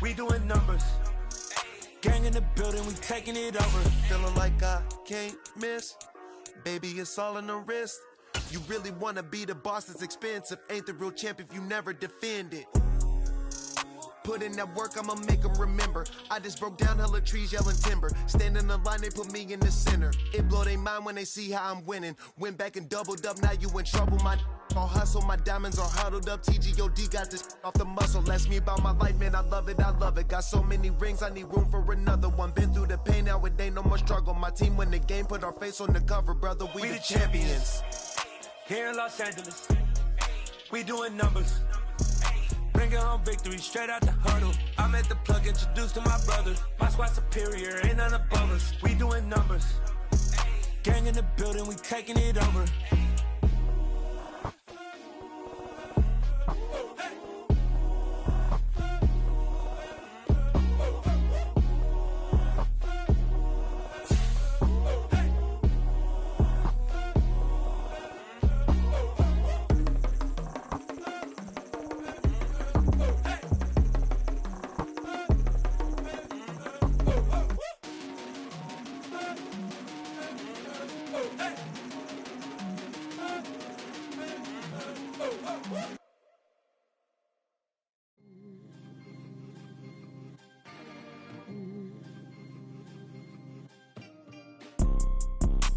We doing numbers. Gang in the building, we taking it over. Feeling like I can't miss. Baby, it's all in the wrist. You really wanna be the boss, it's expensive. Ain't the real champ if you never defend it. Put in that work, I'ma make them remember. I just broke down hella trees, yelling timber. Stand in the line, they put me in the center. It blow their mind when they see how I'm winning. Went back and doubled up, now you in trouble. My all hustle, my diamonds are huddled up. TGOD got this off the muscle. Ask me about my life, man, I love it, I love it. Got so many rings, I need room for another one. Been through the pain, now it ain't no more struggle. My team win the game, put our face on the cover, brother, we the champions. Here in Los Angeles, we doing numbers. Bringing home victory straight out the huddle. I'm at the plug, introduced to my brothers. My squad superior, ain't none above us. We doing numbers. Gang in the building, we taking it over.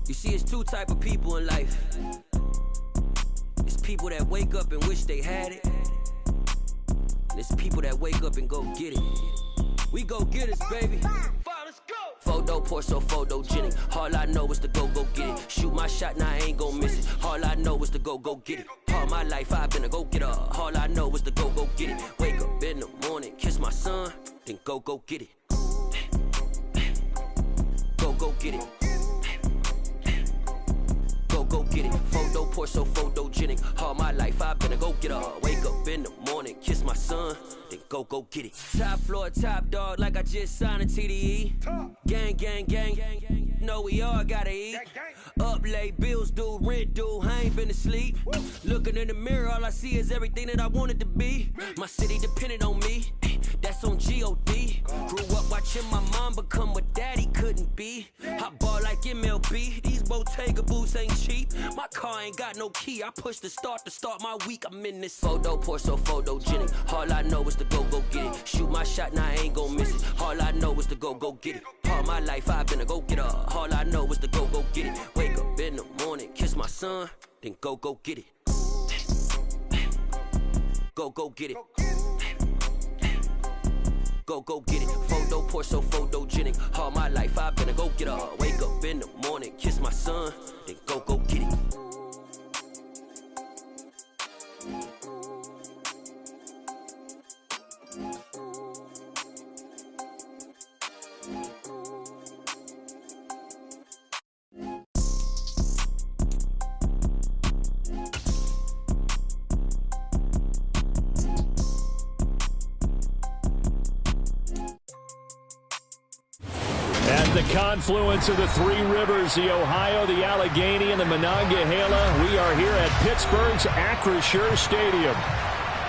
You see, it's two type of people in life. It's people that wake up and wish they had it. And it's people that wake up and go get it. We go get it, baby. Let's go. Photo pour so photogenic. All I know is to go get it. Shoot my shot, now I ain't gon' miss it. All I know is to go get it. All my life I've been a go-getter. All I know is to go get it. Wake up in the morning, kiss my son, then go get it. Go get it. Go get it. Photo pour so photogenic. All my life I've been a go-getter. Wake up in the morning, kiss my son, then go get it. Top floor, top dog, like I just signed a TDE. Gang, gang, gang, gang, gang. Know we all gotta eat. Up late, bills due, rent due, I ain't been asleep. Looking in the mirror, all I see is everything that I wanted to be. My city depended on me, that's on G.O.D. Grew up watching my mom become what daddy couldn't be. I ball like MLB, these Bottega boots ain't cheap. My car ain't got no key, I push the start to start my week. I'm in this photo pour so photogenic. All I know is to go get it. Shoot my shot, now I ain't gon' miss it. All I know is to go get it. All my life I've been a go-getter. All I know is to go get it. Wake up in the morning, kiss my son, then go get it. Go get it. Go get it. Photo pour so photogenic. All my life I've been a go-getter. Wake up in the morning, kiss my son, then go get it. At the confluence of the three rivers, the Ohio, the Allegheny, and the Monongahela, we are here at Pittsburgh's Acrisure Stadium.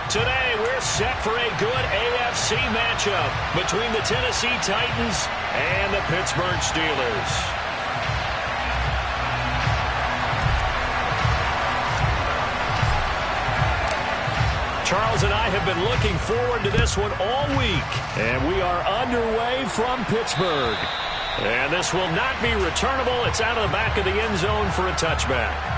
Today, we're set for a good AFC matchup between the Tennessee Titans and the Pittsburgh Steelers. Charles and I have been looking forward to this one all week, and we are underway from Pittsburgh. And this will not be returnable. It's out of the back of the end zone for a touchback.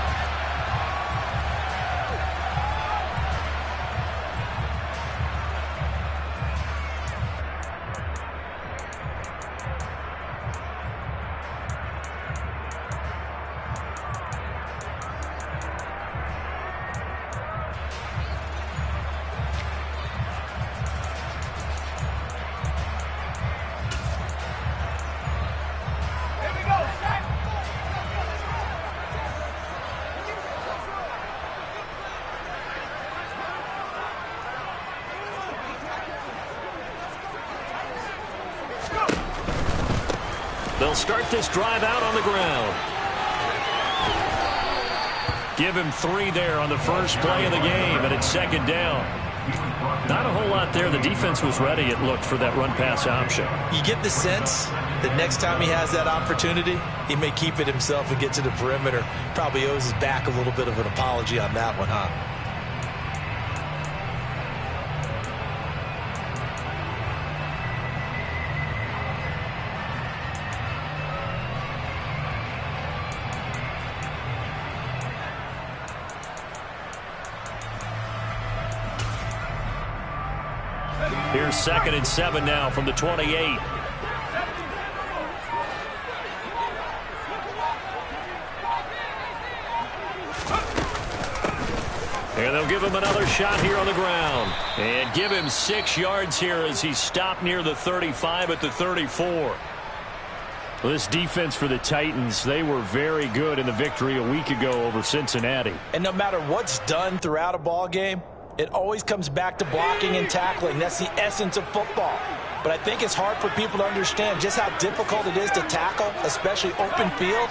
They'll start this drive out on the ground. Give him 3 there on the first play of the game, and it's second down. Not a whole lot there. The defense was ready, it looked, for that run-pass option. You get the sense that next time he has that opportunity, he may keep it himself and get to the perimeter. Probably owes his back a little bit of an apology on that one, huh? Here's 2nd and 7 now from the 28. And they'll give him another shot here on the ground. And give him 6 yards here as he stopped near the 35 at the 34. Well, this defense for the Titans, they were very good in the victory a week ago over Cincinnati. And no matter what's done throughout a ball game, it always comes back to blocking and tackling. That's the essence of football. But I think it's hard for people to understand just how difficult it is to tackle, especially open field.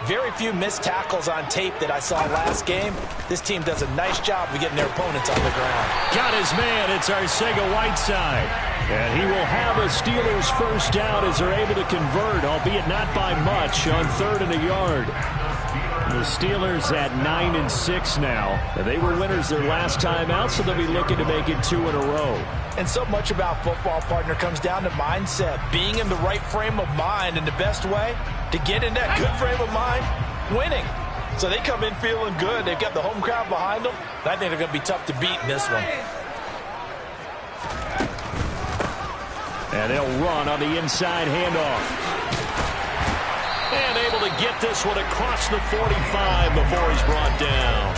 Very few missed tackles on tape that I saw last game. This team does a nice job of getting their opponents on the ground. Got his man. It's Arcega-Whiteside. And he will have a Steelers first down as they're able to convert, albeit not by much, on 3rd and a yard. The Steelers at 9-6 now. And they were winners their last time out, so they'll be looking to make it 2 in a row. And so much about football, partner, comes down to mindset. Being in the right frame of mind, and the best way to get in that good frame of mind, winning. So they come in feeling good. They've got the home crowd behind them. I think they're going to be tough to beat in this one. And they'll run on the inside handoff. And able to get this one across the 45 before he's brought down.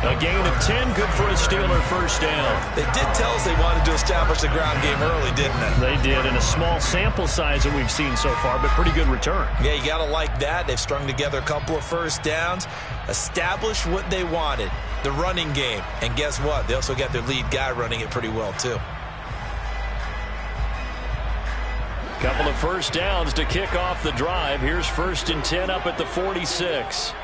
A gain of 10, good for a Steeler first down. They did tell us they wanted to establish the ground game early, didn't they? They did, in a small sample size that we've seen so far, but pretty good return. Yeah, you got to like that. They've strung together a couple of first downs, established what they wanted, the running game. And guess what? They also got their lead guy running it pretty well, too. Couple of first downs to kick off the drive. Here's 1st and 10 up at the 46.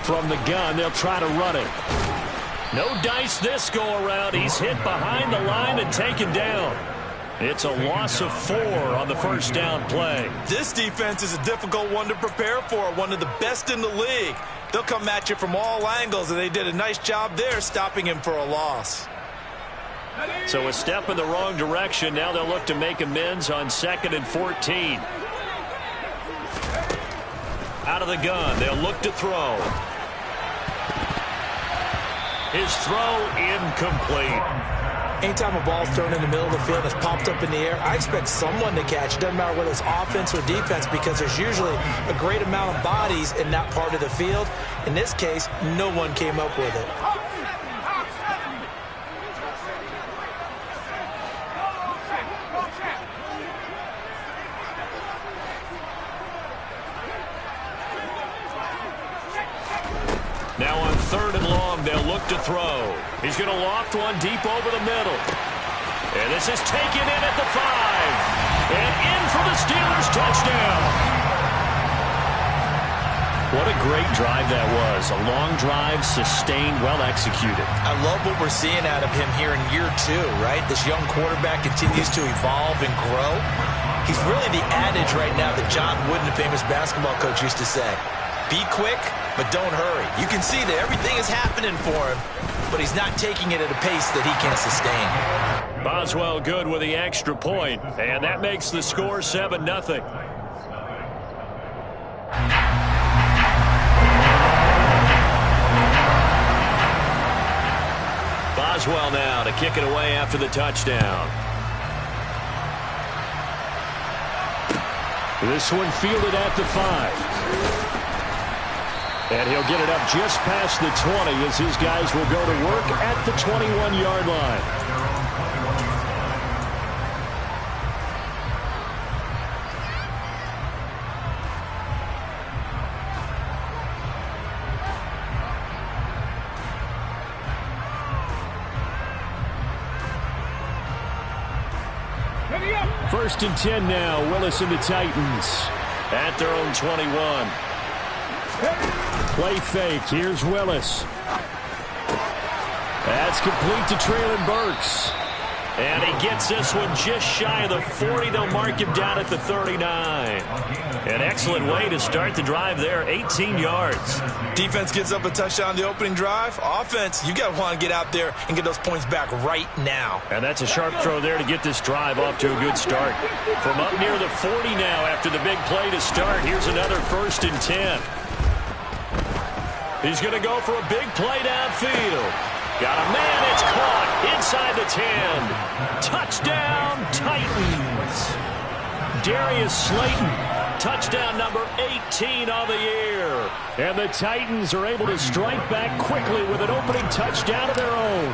From the gun, they'll try to run it. No dice this go around. He's hit behind the line and taken down. It's a loss of 4 on the first down play. This defense is a difficult one to prepare for, one of the best in the league. They'll come at you from all angles, and they did a nice job there stopping him for a loss. So a step in the wrong direction. Now they'll look to make amends on 2nd and 14. Out of the gun, they'll look to throw. His throw incomplete. Anytime a ball's thrown in the middle of the field that's popped up in the air, I expect someone to catch. It doesn't matter whether it's offense or defense, because there's usually a great amount of bodies in that part of the field. In this case, no one came up with it. Now on 3rd and long, they'll look to throw. He's going to loft one deep over the middle. And this is taken in at the 5. And in for the Steelers touchdown. What a great drive that was. A long drive, sustained, well executed. I love what we're seeing out of him here in year 2, right? This young quarterback continues to evolve and grow. He's really the adage right now that John Wooden, the famous basketball coach, used to say. Be quick, but don't hurry. You can see that everything is happening for him, but he's not taking it at a pace that he can sustain. Boswell good with the extra point, and that makes the score 7-0. Boswell now to kick it away after the touchdown. This one fielded at the 5. And he'll get it up just past the 20 as his guys will go to work at the 21-yard line. First and 10 now. Willis and the Titans at their own 21. Play fake. Here's Willis. That's complete to Traylon Burks. And he gets this one just shy of the 40. They'll mark him down at the 39. An excellent way to start the drive there. 18 yards. Defense gives up a touchdown the opening drive. Offense, you got to want to get out there and get those points back right now. And that's a sharp throw there to get this drive off to a good start. From up near the 40 now after the big play to start. Here's another first and 10. He's going to go for a big play downfield. Got a man, it's caught inside the 10. Touchdown, Titans. Darius Slayton, touchdown number 18 on the year. And the Titans are able to strike back quickly with an opening touchdown of their own.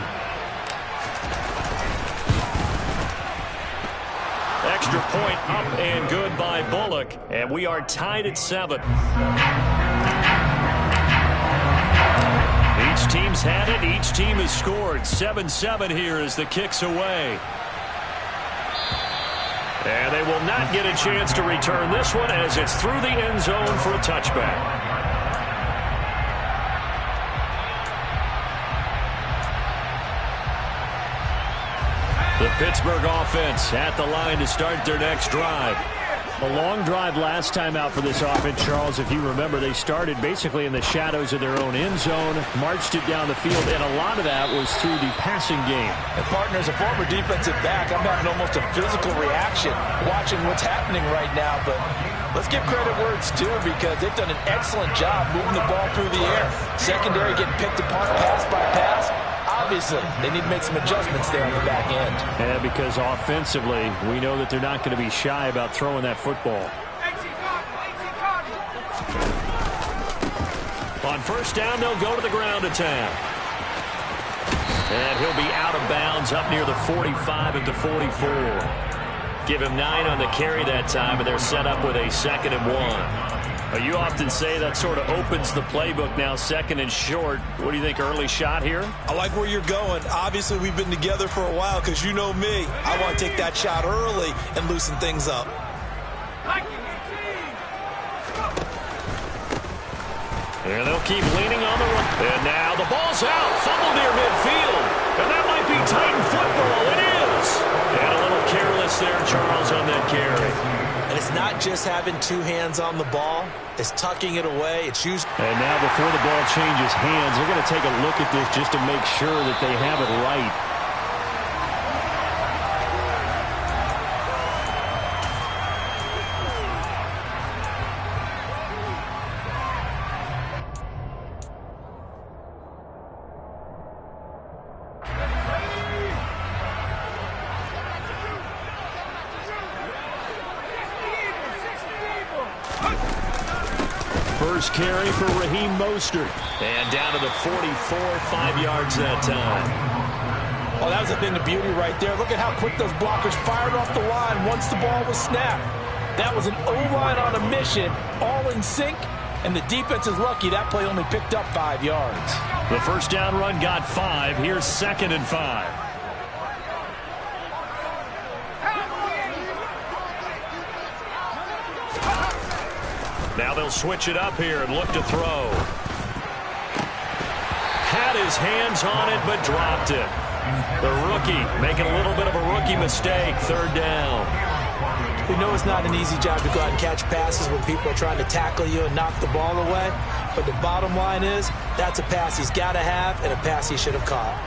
Extra point up and good by Bullock. And we are tied at 7. Each team's had it. Each team has scored. 7-7 here as the kick's away. And they will not get a chance to return this one as it's through the end zone for a touchback. The Pittsburgh offense at the line to start their next drive. A long drive last time out for this offense, Charles. If you remember, they started basically in the shadows of their own end zone, marched it down the field, and a lot of that was through the passing game. And partner, as a former defensive back, I'm having almost a physical reaction watching what's happening right now. But let's give credit where it's due because they've done an excellent job moving the ball through the air. Secondary getting picked apart pass by pass. Obviously, they need to make some adjustments there on the back end. And because offensively, we know that they're not going to be shy about throwing that football. On first down, they'll go to the ground attack. And he'll be out of bounds up near the 45 at the 44. Give him 9 on the carry that time, and they're set up with a 2nd and 1. You often say that sort of opens the playbook now, 2nd and short. What do you think, early shot here? I like where you're going. Obviously, we've been together for a while because you know me. I want to take that shot early and loosen things up. And they'll keep leaning on the run. And now the ball's out. Fumble near midfield. And that might be Titan football. It is. And a little careless there, Charles, on that carry. And it's not just having 2 hands on the ball. It's tucking it away. It's used. And now before the ball changes hands, they're going to take a look at this just to make sure that they have it right. First carry for Raheem Mostert. And down to the 44, 5 yards that time. Oh, that was a thing of beauty right there. Look at how quick those blockers fired off the line once the ball was snapped. That was an O-line on a mission, all in sync, and the defense is lucky that play only picked up 5 yards. The first down run got 5. Here's 2nd and 5. Now they'll switch it up here and look to throw. Had his hands on it, but dropped it. The rookie making a little bit of a rookie mistake. 3rd down. We know it's not an easy job to go out and catch passes when people are trying to tackle you and knock the ball away. But the bottom line is, that's a pass he's got to have and a pass he should have caught.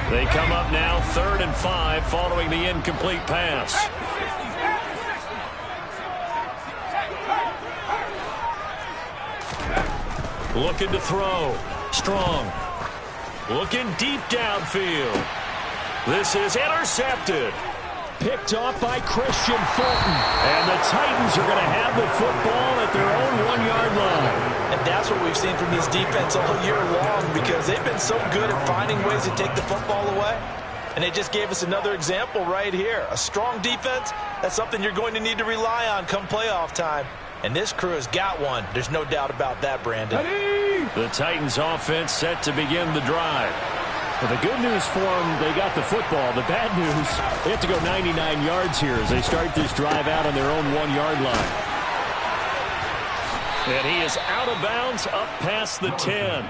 They come up now 3rd and 5 following the incomplete pass. Looking to throw. Strong. Looking deep downfield. This is intercepted. Picked off by Christian Fulton. And the Titans are going to have the football at their own 1-yard line. And that's what we've seen from this defense all year long because they've been so good at finding ways to take the football away. And they just gave us another example right here. A strong defense, that's something you're going to need to rely on come playoff time. And this crew has got one. There's no doubt about that, Brandon. The Titans offense set to begin the drive. Well, the good news for them, they got the football. The bad news, they have to go 99 yards here as they start this drive out on their own 1-yard line. And he is out of bounds up past the 10.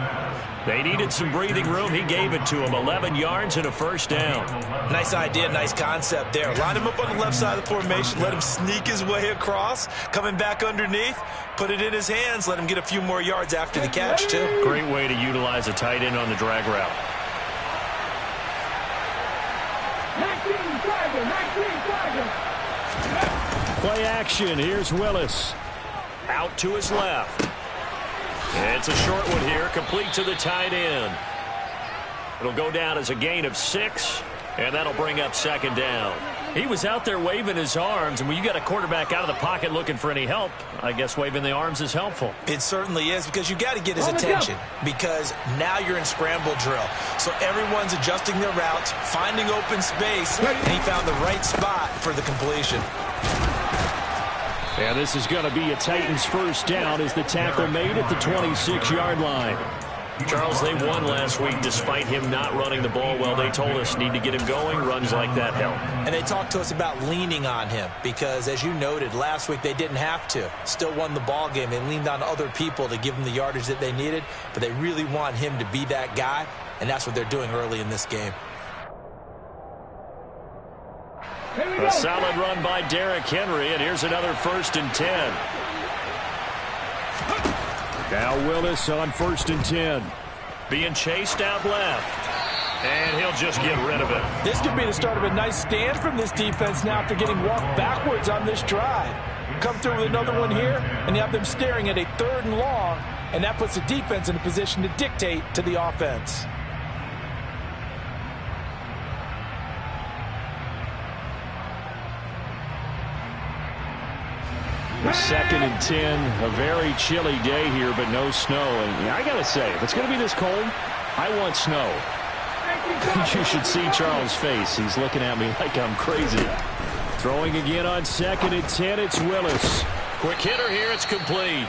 They needed some breathing room. He gave it to them. 11 yards and a first down. Nice idea, nice concept there. Line him up on the left side of the formation. Let him sneak his way across. Coming back underneath. Put it in his hands. Let him get a few more yards after the catch, too. Great way to utilize a tight end on the drag route. Play action. Here's Willis. Out to his left. It's a short one here, complete to the tight end. It'll go down as a gain of 6, and that'll bring up second down. He was out there waving his arms, and when you got a quarterback out of the pocket looking for any help, I guess waving the arms is helpful. It certainly is, because you got to get his attention, because now you're in scramble drill. So everyone's adjusting their routes, finding open space, and he found the right spot for the completion. And this is going to be a Titans first down as the tackle made at the 26-yard line. Charles, they won last week despite him not running the ball well. They told us need to get him going. Runs like that help. And they talked to us about leaning on him because, as you noted, last week they didn't have to. Still won the ball game. They leaned on other people to give them the yardage that they needed, but they really want him to be that guy, and that's what they're doing early in this game. A solid run by Derrick Henry, and here's another 1st and 10. Now Willis on 1st and 10. Being chased out left. And he'll just get rid of it. This could be the start of a nice stand from this defense now after getting walked backwards on this drive. Come through with another one here, and you have them staring at a 3rd and long, and that puts the defense in a position to dictate to the offense. Second and 10, a very chilly day here, but no snow. And I got to say, if it's going to be this cold, I want snow. You should see Charles' face. He's looking at me like I'm crazy. Throwing again on 2nd and 10, it's Willis. Quick hitter here, it's complete.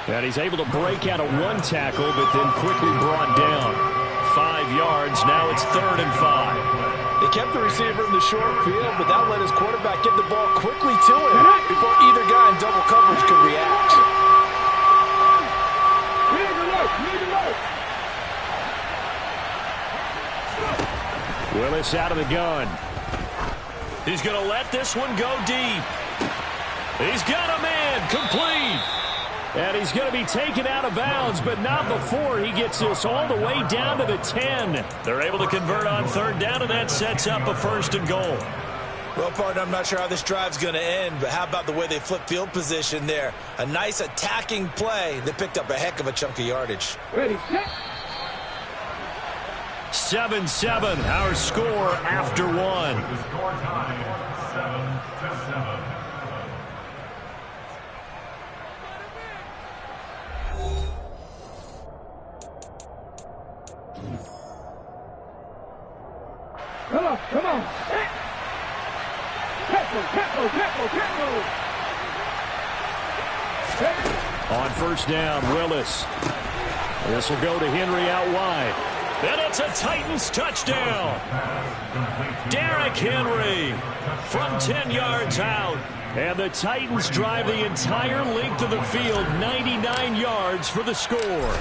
And he's able to break out of 1 tackle, but then quickly brought down. 5 yards, now it's 3rd and 5. They kept the receiver in the short field, but that let his quarterback get the ball quickly to him before either guy in double coverage could react. Willis out of the gun. He's going to let this one go deep. He's got a man, complete. And he's going to be taken out of bounds, but not before he gets this all the way down to the 10. They're able to convert on 3rd down, and that sets up a 1st and goal. Well, partner, I'm not sure how this drive's going to end, but how about the way they flip field position there? A nice attacking play that picked up a heck of a chunk of yardage. Ready, set. 7-7, our score after 1. The score time, 7-7. Come on. Tackle. On 1st down, Willis. This will go to Henry out wide. And it's a Titans touchdown. Derrick Henry from 10 yards out. And the Titans drive the entire length of the field, 99 yards for the score.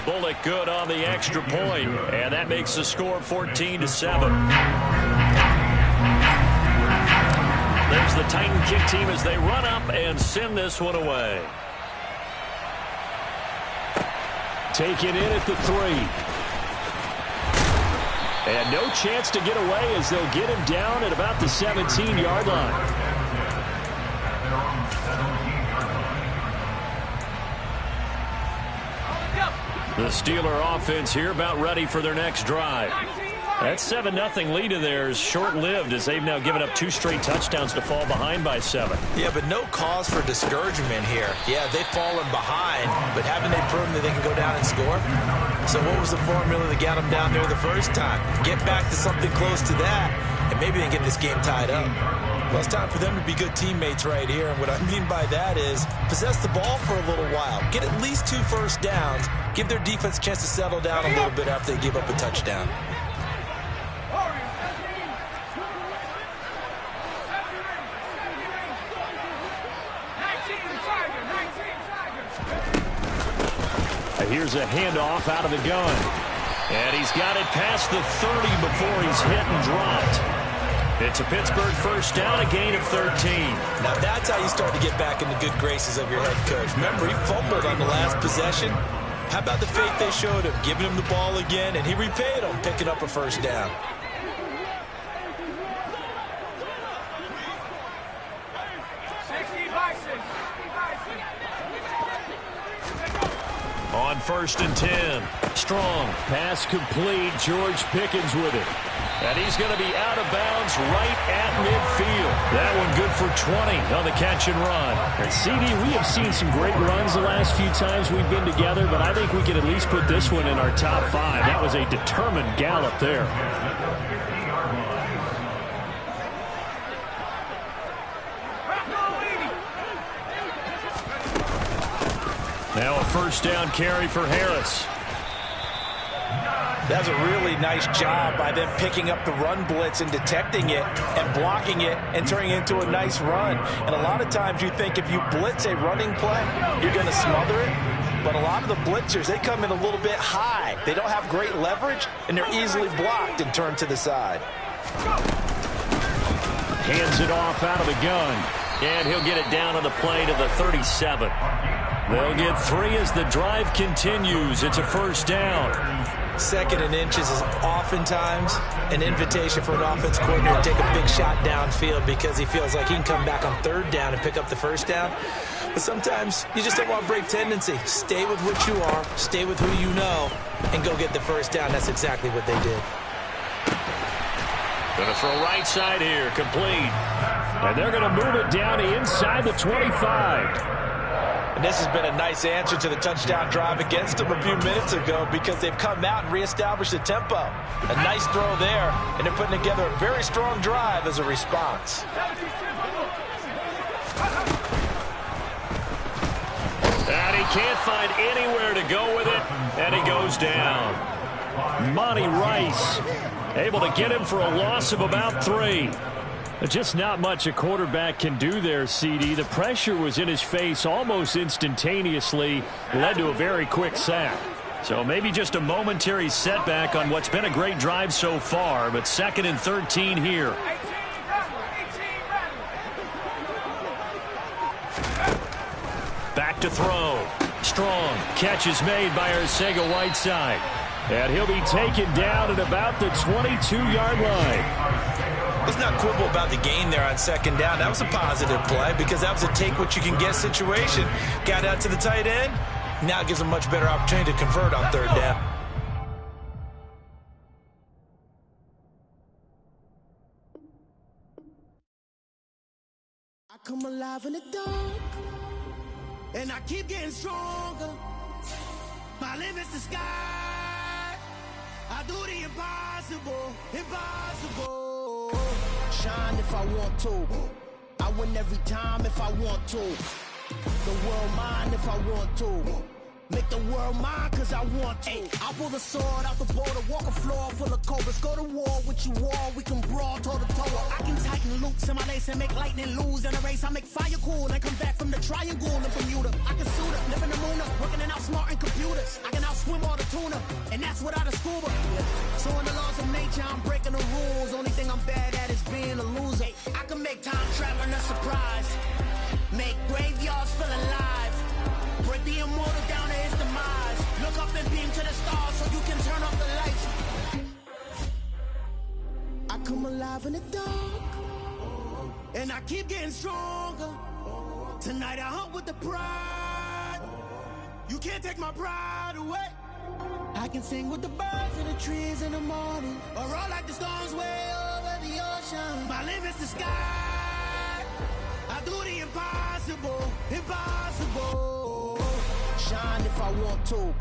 Bullock good on the extra point, and that makes the score 14-7. There's the Titan kick team as they run up and send this one away. Taken in at the 3. And no chance to get away as they'll get him down at about the 17-yard line. The Steeler offense here about ready for their next drive. That 7-0 lead of theirs short-lived as they've now given up 2 straight touchdowns to fall behind by 7. Yeah, but no cause for discouragement here. Yeah, they've fallen behind, but haven't they proven that they can go down and score? So what was the formula that got them down there the first time? Get back to something close to that, and maybe they get this game tied up. Well, it's time for them to be good teammates right here. And what I mean by that is possess the ball for a little while. Get at least 2 first downs. Give their defense a chance to settle down a little bit after they give up a touchdown. Here's a handoff out of the gun. And he's got it past the 30 before he's hit and dropped. It's a Pittsburgh first down, a gain of 13. Now that's how you start to get back in the good graces of your head coach. Remember, he fumbled on the last possession. How about the faith they showed him, giving him the ball again, and he repaid them, picking up a first down. On 1st and 10. Strong. Pass complete. George Pickens with it. And he's going to be out of bounds right at midfield. That one good for 20 on the catch and run. And CD, we have seen some great runs the last few times we've been together, but I think we can at least put this one in our top 5. That was a determined gallop there. Now a first down carry for Harris. That's a really nice job by them picking up the run blitz and detecting it and blocking it and turning it into a nice run. And a lot of times you think if you blitz a running play, you're going to smother it. But a lot of the blitzers, they come in a little bit high. They don't have great leverage, and they're easily blocked and turned to the side. Hands it off out of the gun. And he'll get it down on the play to the 37. They'll get 3 as the drive continues. It's a first down. 2nd and inches is oftentimes an invitation for an offense coordinator to take a big shot downfield because he feels like he can come back on 3rd down and pick up the first down. But sometimes you just don't want to break tendency. Stay with what you are, stay with who you know, and go get the first down. That's exactly what they did. Going to throw right side here, complete. And they're going to move it down to inside the 25. And this has been a nice answer to the touchdown drive against them a few minutes ago because they've come out and reestablished the tempo. A nice throw there, and they're putting together a very strong drive as a response. And he can't find anywhere to go with it, and he goes down. Monty Rice able to get him for a loss of about 3. Just not much a quarterback can do there, CD. The pressure was in his face almost instantaneously, led to a very quick sack. So maybe just a momentary setback on what's been a great drive so far, but 2nd and 13 here. Back to throw. Strong. Catch is made by Arcega-Whiteside. And he'll be taken down at about the 22-yard line. Let's not quibble about the gain there on 2nd down. That was a positive play because that was a take-what-you-can-get situation. Got out to the tight end. Now it gives them much better opportunity to convert on 3rd down. I come alive in the dark, and I keep getting stronger. My limit's the sky. I do the impossible, impossible. Shine if I want to. I win every time if I want to. The world mine if I want to. Make the world mine cause I want to. I pull the sword out the border, walk a floor full of cobras. Go to war with you all, we can brawl toe to toe. I can tighten loops in my lace and make lightning lose in a race. I make fire cool and come back from the triangle in Bermuda. I can suit up, live in the moon up, working and outsmarting computers. I can outswim all the tuna, and that's without a scuba. So in the laws of nature, I'm breaking the rules. Only thing I'm bad at is being a loser. I can make time traveling a surprise, make graveyards feel alive. Break the immortal down to his demise. Look up and beam to the stars so you can turn off the lights. I come alive in the dark, and I keep getting stronger. Tonight I hunt with the pride. You can't take my pride away. I can sing with the birds and the trees in the morning, or roll like the storms way over the ocean. My limit's the sky. I do the impossible, impossible. Shine if I want to.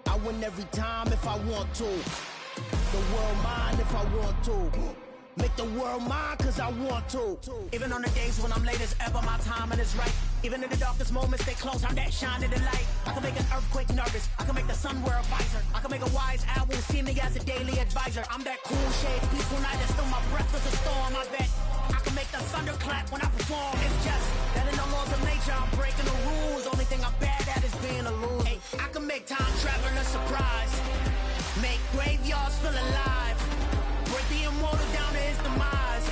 I win every time if I want to. The world mine if I want to. Make the world mine cause I want to. Even on the days when I'm late as ever, my timing is right. Even in the darkest moments, stay close, I'm that shining the light. I can make an earthquake nervous, I can make the sun wear a visor. I can make a wise owl see me as a daily advisor. I'm that cool shade, peaceful night, and still my breath is a storm, I bet. I can make the thunder clap when I perform. It's just that in the laws of nature, I'm breaking the rules. Only thing I'm bad at is being a loser. Hey, I can make time travel a surprise. Make graveyards feel alive. Break the immortal down to his demise.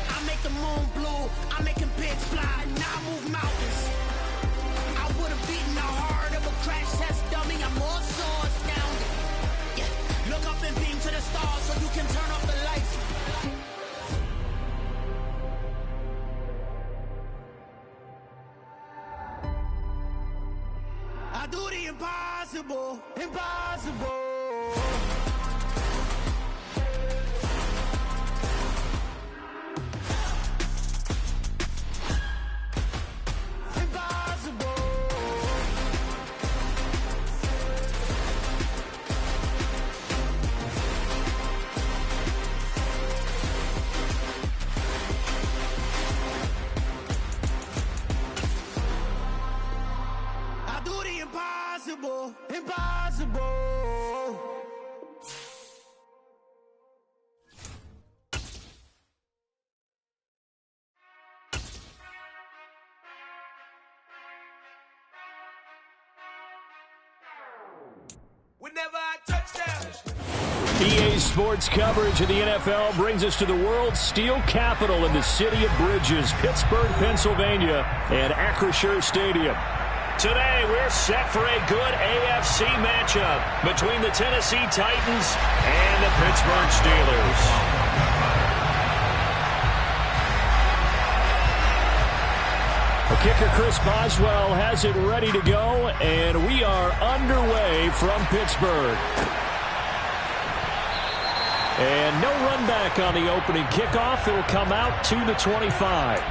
I make the moon blue, I'm making pigs fly. Now I move mountains. I would have beaten the heart of a crash test dummy. I'm more so astounded. Yeah. Look up and beam to the stars so you can turn off the lights. I do the impossible, impossible. Impossible, impossible. Whenever I touch down. EA Sports coverage of the NFL brings us to the world's steel capital in the city of bridges, Pittsburgh, Pennsylvania, and Acrisure Stadium. Today, we're set for a good AFC matchup between the Tennessee Titans and the Pittsburgh Steelers. The kicker, Chris Boswell, has it ready to go, and we are underway from Pittsburgh. And no run back on the opening kickoff. It'll come out to the 25.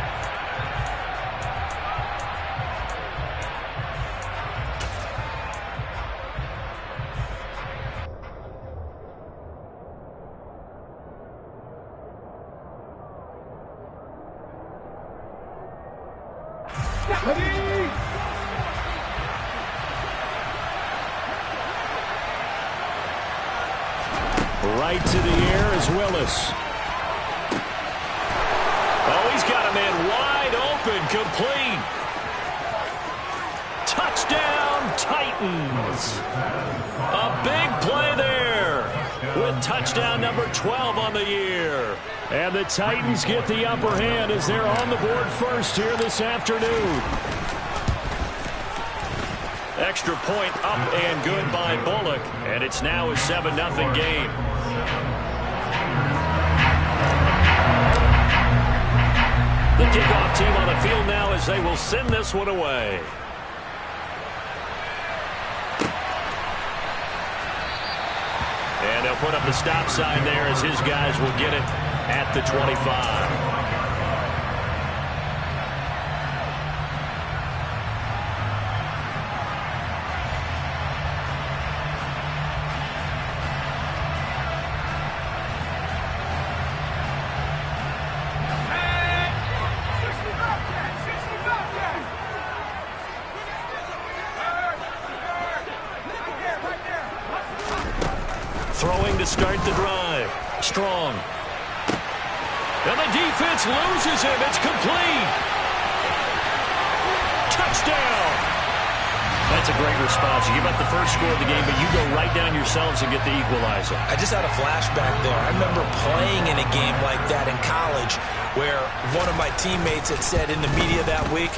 Right to the air is Willis. Oh, he's got a man wide open, complete. Touchdown, Titans. A big play there with touchdown number 12 on the year. And the Titans get the upper hand as they're on the board first here this afternoon. Extra point up and good by Bullock. And it's now a 7-0 game. The kickoff team on the field now as they will send this one away. And they'll put up the stop sign there as his guys will get it at the 25. Throwing to start the drive. Strong. And the defense loses him. It's complete. Touchdown. That's a great response. You give up the first score of the game, but you go right down yourselves and get the equalizer. I just had a flashback there. I remember playing in a game like that in college where one of my teammates had said in the media that week,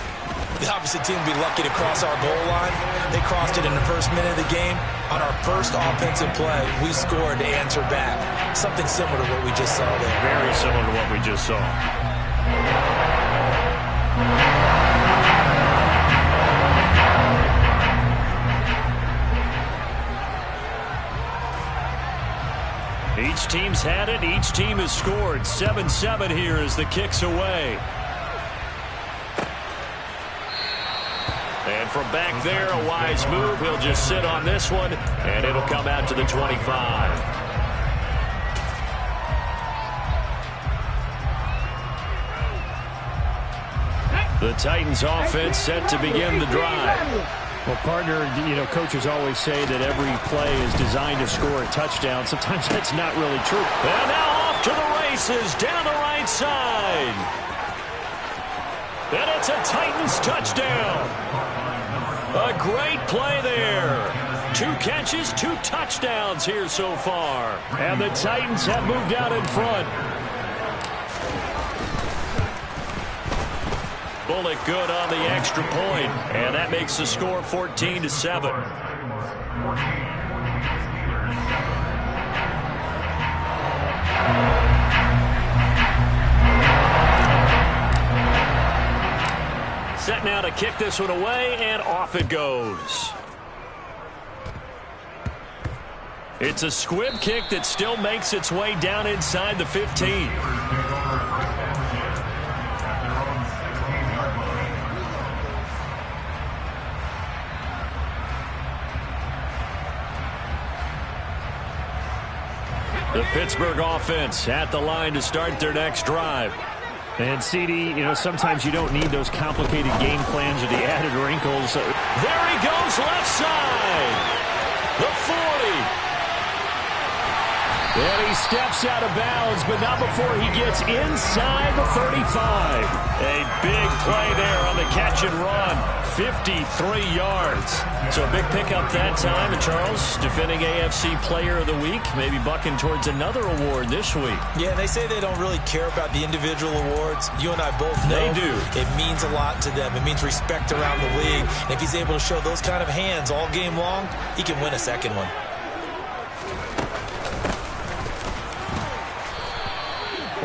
the opposite team would be lucky to cross our goal line. They crossed it in the first minute of the game. On our first offensive play, we scored to answer back. Something similar to what we just saw there. Very similar to what we just saw. Each team's had it. Each team has scored. 7-7 here as the kick's away. And from back there, a wise move. He'll just sit on this one, and it'll come out to the 25. The Titans offense set to begin the drive. Well, partner, coaches always say that every play is designed to score a touchdown. Sometimes that's not really true. And now off to the races down the right side. And it's a Titans touchdown. A great play there. 2 catches, 2 touchdowns here so far. And the Titans have moved out in front. Bullock good on the extra point, and that makes the score 14-7. Set now to kick this one away, and off it goes. It's a squib kick that still makes its way down inside the 15. The Pittsburgh offense at the line to start their next drive. And CD, sometimes you don't need those complicated game plans or the added wrinkles. There he goes, left side. The 40. And he steps out of bounds, but not before he gets inside the 35. A big play there on the catch and run. 53 yards. So a big pickup that time. And Charles, defending AFC Player of the Week, maybe bucking towards another award this week. Yeah, they say they don't really care about the individual awards. You and I both know they do. It means a lot to them. It means respect around the league. And if he's able to show those kind of hands all game long, he can win a second one.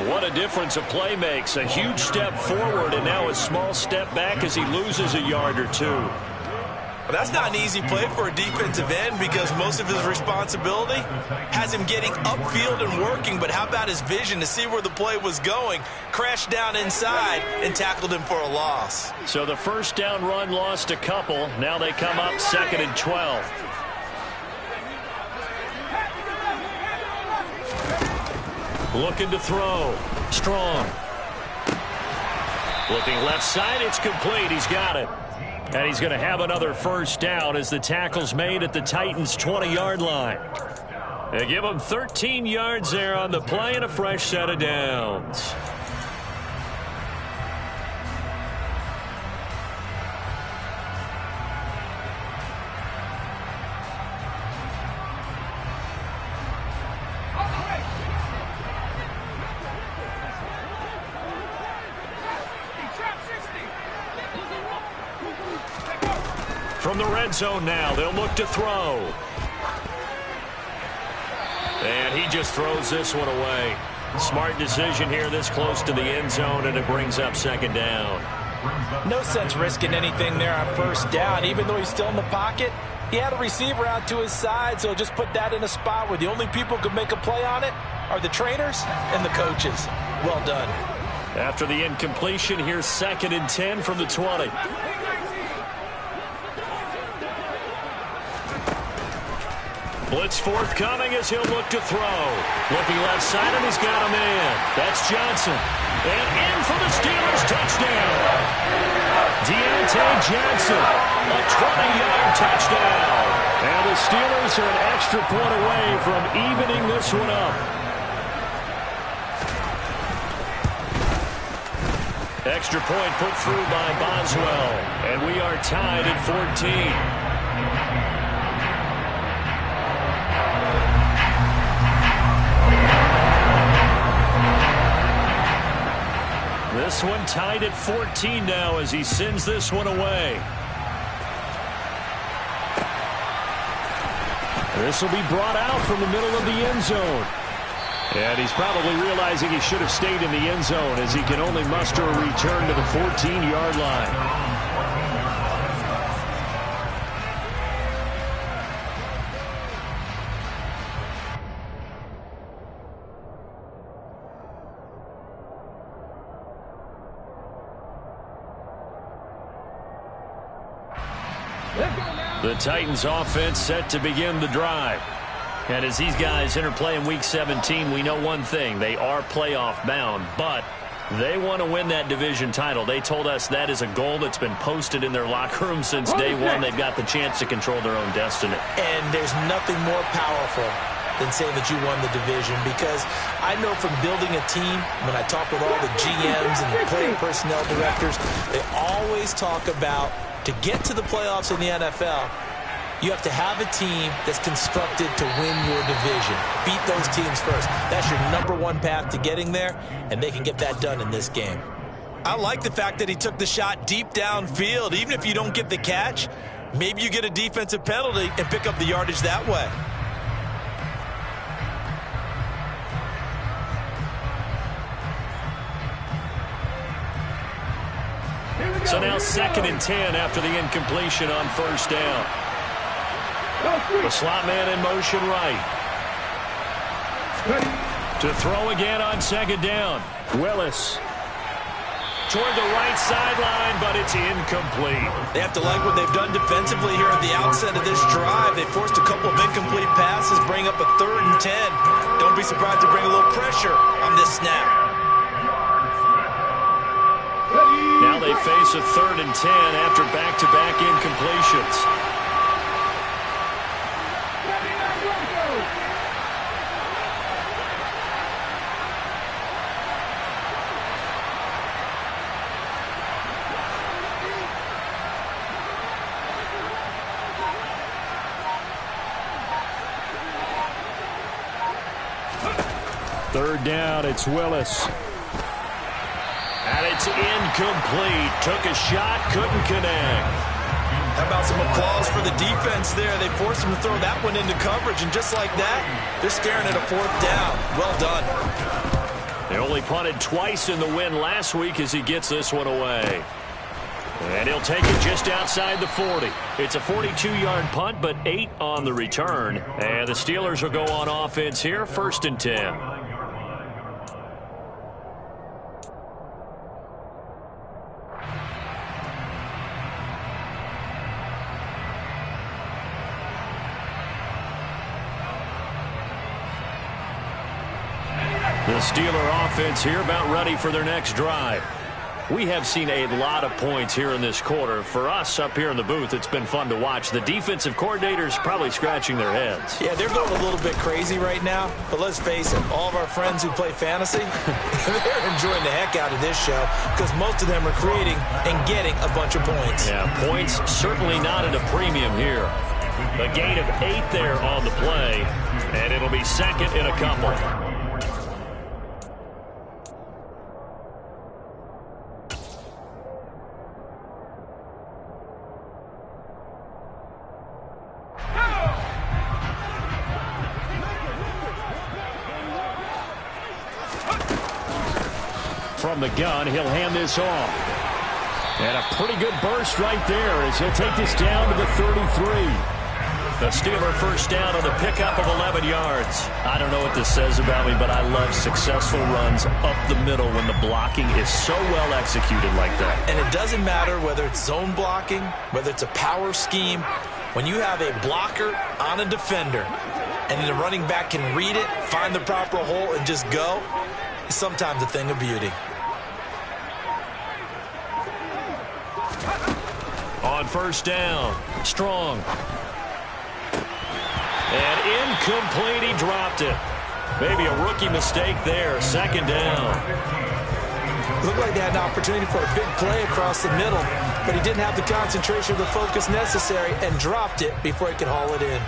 What a difference a play makes. A huge step forward and now a small step back as he loses a yard or 2. Well, that's not an easy play for a defensive end because most of his responsibility has him getting upfield and working. But how about his vision to see where the play was going? Crashed down inside and tackled him for a loss. So the first down run lost a couple. Now they come up 2nd and 12. Looking to throw. Strong. Looking left side. It's complete. He's got it. And he's going to have another first down as the tackle's made at the Titans' 20-yard line. They give him 13 yards there on the play and a fresh set of downs. From the red zone now, they'll look to throw. And he just throws this one away. Smart decision here this close to the end zone, and it brings up 2nd down. No sense risking anything there on first down. Even though he's still in the pocket, he had a receiver out to his side, so just put that in a spot where the only people who could make a play on it are the trainers and the coaches. Well done. After the incompletion, here's 2nd and 10 from the 20. Blitz forthcoming as he'll look to throw. Looking left side, and he's got a man. That's Johnson. And in for the Steelers touchdown. Deontay Johnson, a 20-yard touchdown. And the Steelers are an extra point away from evening this one up. Extra point put through by Boswell. And we are tied at 14. This one tied at 14 now as he sends this one away. This will be brought out from the middle of the end zone. And he's probably realizing he should have stayed in the end zone as he can only muster a return to the 14-yard line. The Titans offense set to begin the drive. And as these guys interplay in Week 17, we know one thing. They are playoff bound, but They want to win that division title. They told us that is a goal that's been posted in their locker room since day one. They've got the chance to control their own destiny. And there's nothing more powerful than saying that you won the division, because I know from building a team, when I talk with all the GMs and the player personnel directors, they always talk about, to get to the playoffs in the NFL, you have to have a team that's constructed to win your division. Beat those teams first. That's your #1 path to getting there, and they can get that done in this game. I like the fact that he took the shot deep downfield. Even if you don't get the catch, maybe you get a defensive penalty and pick up the yardage that way. So now 2nd and 10 after the incompletion on first down. The slot man in motion right. To throw again on 2nd down. Willis. Toward the right sideline, but it's incomplete. They have to like what they've done defensively here at the outset of this drive. They forced a couple of incomplete passes, bring up a 3rd and 10. Don't be surprised to bring a little pressure on this snap. Now they face a 3rd and 10 after back-to-back incompletions. Third down, it's Willis. And it's incomplete. Took a shot, couldn't connect. How about some applause for the defense there? They forced him to throw that one into coverage, and just like that, they're staring at a 4th down. Well done. They only punted twice in the win last week as he gets this one away. And he'll take it just outside the 40. It's a 42-yard punt, but 8 on the return. And the Steelers will go on offense here, 1st and 10. The Steeler offense here about ready for their next drive. We have seen a lot of points here in this quarter. For us up here in the booth, it's been fun to watch. The defensive coordinators probably scratching their heads. Yeah, they're going a little bit crazy right now. But let's face it, all of our friends who play fantasy, they're enjoying the heck out of this show because most of them are creating and getting a bunch of points. Yeah, points certainly not at a premium here. A gain of 8 there on the play, and it'll be 2nd and a couple. From the gun, he'll hand this off. And a pretty good burst right there as he'll take this down to the 33. The Steeler first down on the pickup of 11 yards. I don't know what this says about me, but I love successful runs up the middle when the blocking is so well executed like that. And it doesn't matter whether it's zone blocking, whether it's a power scheme. When you have a blocker on a defender and the running back can read it, find the proper hole, and just go, it's sometimes a thing of beauty. On first down, Strong. And incomplete, he dropped it. Maybe a rookie mistake there, 2nd down. Looked like they had an opportunity for a big play across the middle, but he didn't have the concentration or the focus necessary and dropped it before he could haul it in.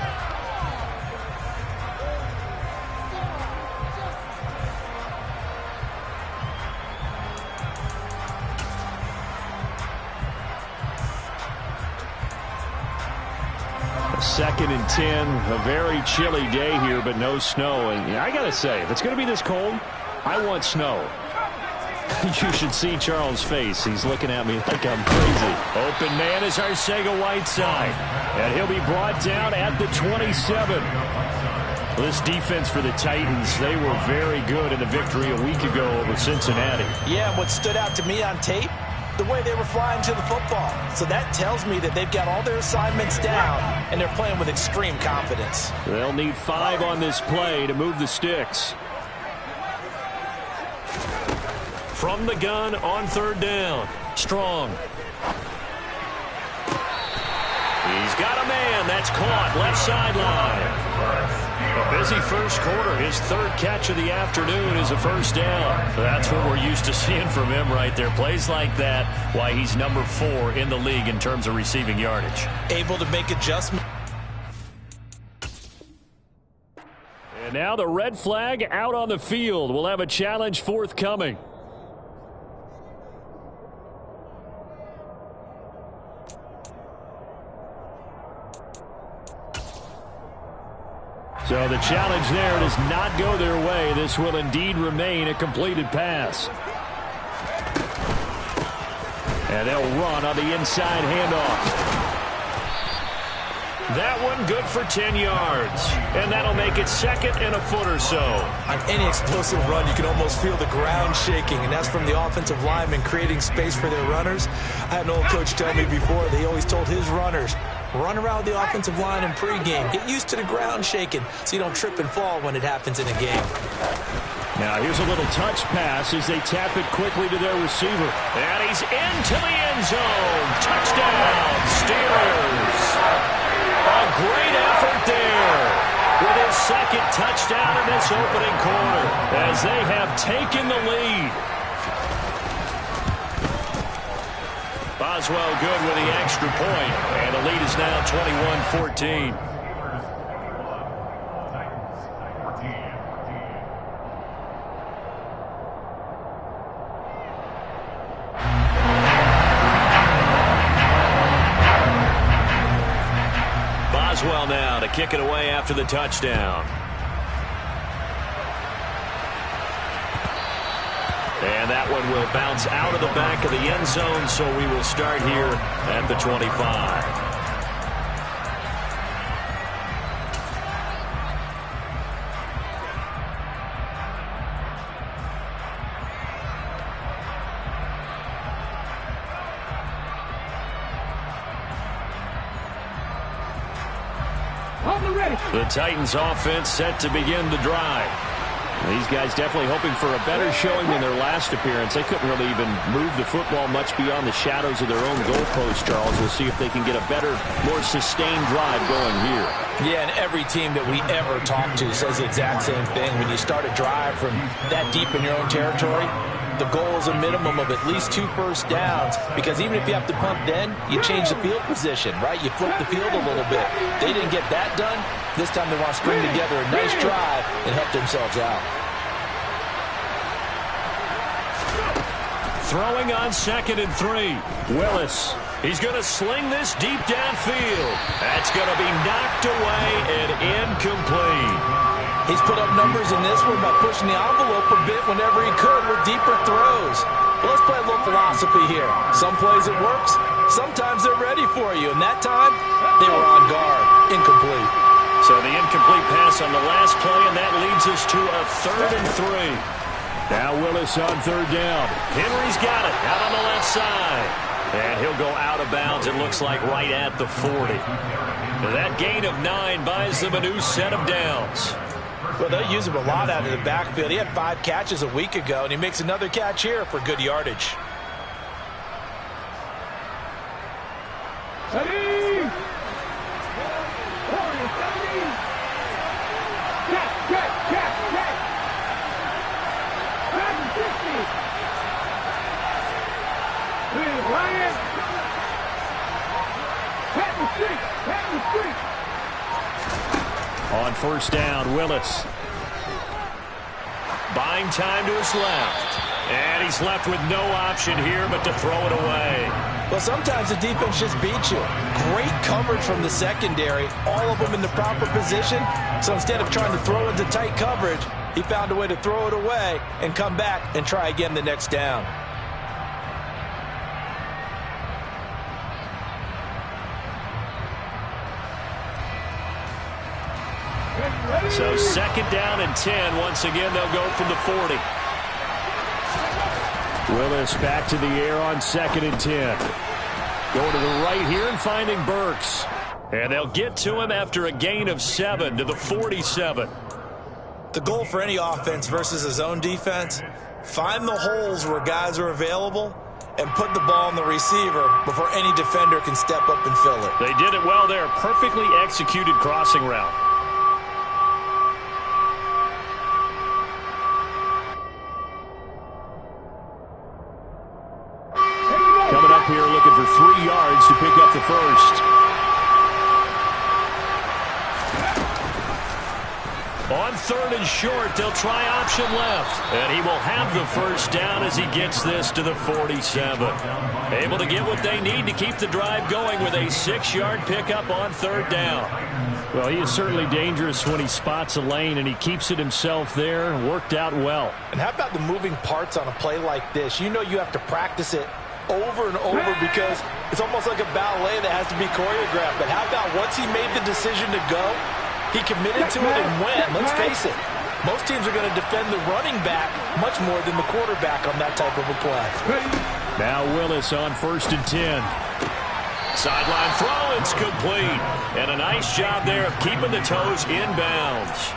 Second and 10, a very chilly day here, but no snow. And I got to say, if it's going to be this cold, I want snow. You should see Charles' face. He's looking at me like I'm crazy. Open man is Arcega-Whiteside, and he'll be brought down at the 27. This defense for the Titans, they were very good in the victory a week ago over Cincinnati. Yeah, what stood out to me on tape, the way they were flying to the football. So that tells me that they've got all their assignments down, and they're playing with extreme confidence. They'll need 5 on this play to move the sticks. from the gun on third down. Strong. He's got a man. That's caught. Left sideline. A busy first quarter. His third catch of the afternoon is a first down. That's what we're used to seeing from him right there. Plays like that, why he's number 4 in the league in terms of receiving yardage. Able to make adjustments. And now the red flag out on the field. We'll have a challenge forthcoming. So the challenge there does not go their way. This will indeed remain a completed pass. And they'll run on the inside handoff. That one good for 10 yards. And that'll make it second and a foot or so. On any explosive run, you can almost feel the ground shaking, and that's from the offensive linemen creating space for their runners. I had an old coach tell me before, they always told his runners, run around the offensive line in pregame. Get used to the ground shaking so you don't trip and fall when it happens in a game. Now here's a little touch pass as they tap it quickly to their receiver. And he's into the end zone. Touchdown, Steelers. A great effort there with his second touchdown in this opening quarter as they have taken the lead. Boswell good with the extra point, and the lead is now 21-14. Boswell now to kick it away after the touchdown. And that one will bounce out of the back of the end zone, so we will start here at the 25. The Titans offense set to begin the drive. These guys definitely hoping for a better showing than their last appearance. They couldn't really even move the football much beyond the shadows of their own goalpost, Charles. We'll see if they can get a better, more sustained drive going here. Yeah, and every team that we ever talk to says the exact same thing. When you start a drive from that deep in your own territory, the goal is a minimum of at least 2 first downs, because even if you have to punt then, you change the field position, right? You flip the field a little bit. They didn't get that done. This time they want to string together a nice drive and help themselves out. Throwing on 2nd and 3. Willis. He's going to sling this deep downfield. That's going to be knocked away and incomplete. He's put up numbers in this one by pushing the envelope a bit whenever he could with deeper throws. But let's play a little philosophy here. Some plays it works. Sometimes they're ready for you. And that time, they were on guard. Incomplete. So the incomplete pass on the last play, and that leads us to a 3rd and 3. Now Willis on 3rd down. Henry's got it out on the left side. And he'll go out of bounds, it looks like, right at the 40. That gain of 9 buys them a new set of downs. Well, they'll use him a lot out of the backfield. He had 5 catches a week ago, and he makes another catch here for good yardage. On 1st down, Willis. Buying time to his left. And he's left with no option here but to throw it away. Well, sometimes the defense just beats you. Great coverage from the secondary. All of them in the proper position. So instead of trying to throw into tight coverage, he found a way to throw it away and come back and try again the next down. So 2nd down and 10. Once again, they'll go from the 40. Willis back to the air on 2nd and 10. Going to the right here and finding Burks. And they'll get to him after a gain of 7 to the 47. The goal for any offense versus his own defense Find the holes where guys are available and put the ball on the receiver before any defender can step up and fill it. They did it well there. Perfectly executed crossing route. Coming up here looking for 3 yards to pick up the first. On 3rd and short, they'll try option left. And he will have the first down as he gets this to the 47. Able to get what they need to keep the drive going with a 6-yard pickup on 3rd down. Well, he is certainly dangerous when he spots a lane, and he keeps it himself there. Worked out well. And how about the moving parts on a play like this? You know you have to practice it over and over because it's almost like a ballet that has to be choreographed. But how about once he made the decision to go, he committed to it and went. Let's face it, most teams are going to defend the running back much more than the quarterback on that type of a play. Now Willis on 1st and 10. Sideline throw, it's complete. And a nice job there of keeping the toes inbounds.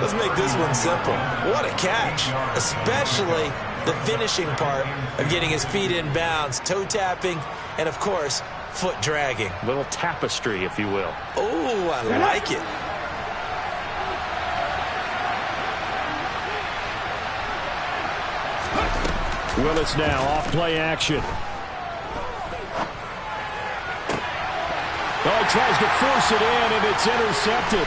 Let's make this one simple. What a catch, especially the finishing part of getting his feet in bounds, toe tapping, and of course, foot dragging. Little tapestry, if you will. Oh, I like it. Willis now off play action. Oh, he tries to force it in, and it's intercepted.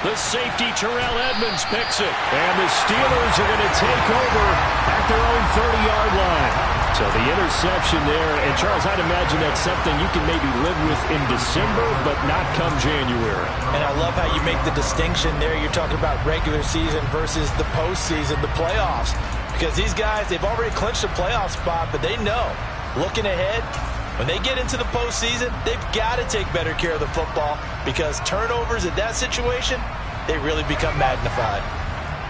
The safety, Terrell Edmonds, picks it. And the Steelers are going to take over at their own 30-yard line. So the interception there, and Charles, I'd imagine that's something you can maybe live with in December, but not come January. And I love how you make the distinction there. You're talking about regular season versus the postseason, the playoffs. Because these guys, they've already clinched a playoff spot, but they know, looking ahead, when they get into the postseason, they've got to take better care of the football because turnovers in that situation, they really become magnified.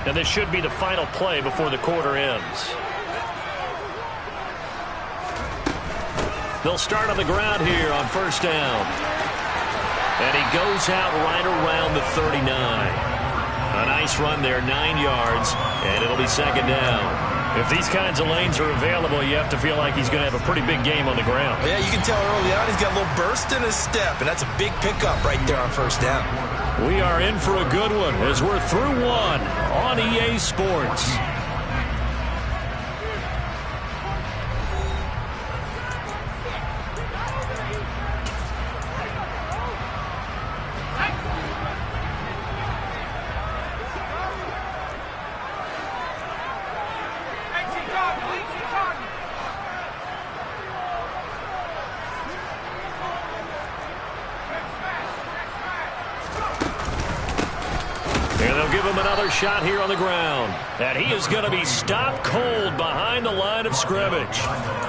And this should be the final play before the quarter ends. They'll start on the ground here on 1st down. And he goes out right around the 39. A nice run there, 9 yards, and it'll be 2nd down. If these kinds of lanes are available, you have to feel like he's going to have a pretty big game on the ground. Yeah, you can tell early on he's got a little burst in his step, and that's a big pickup right there on 1st down. We are in for a good one as we're through one on EA Sports. Shot here on the ground, and he is going to be stopped cold behind the line of scrimmage.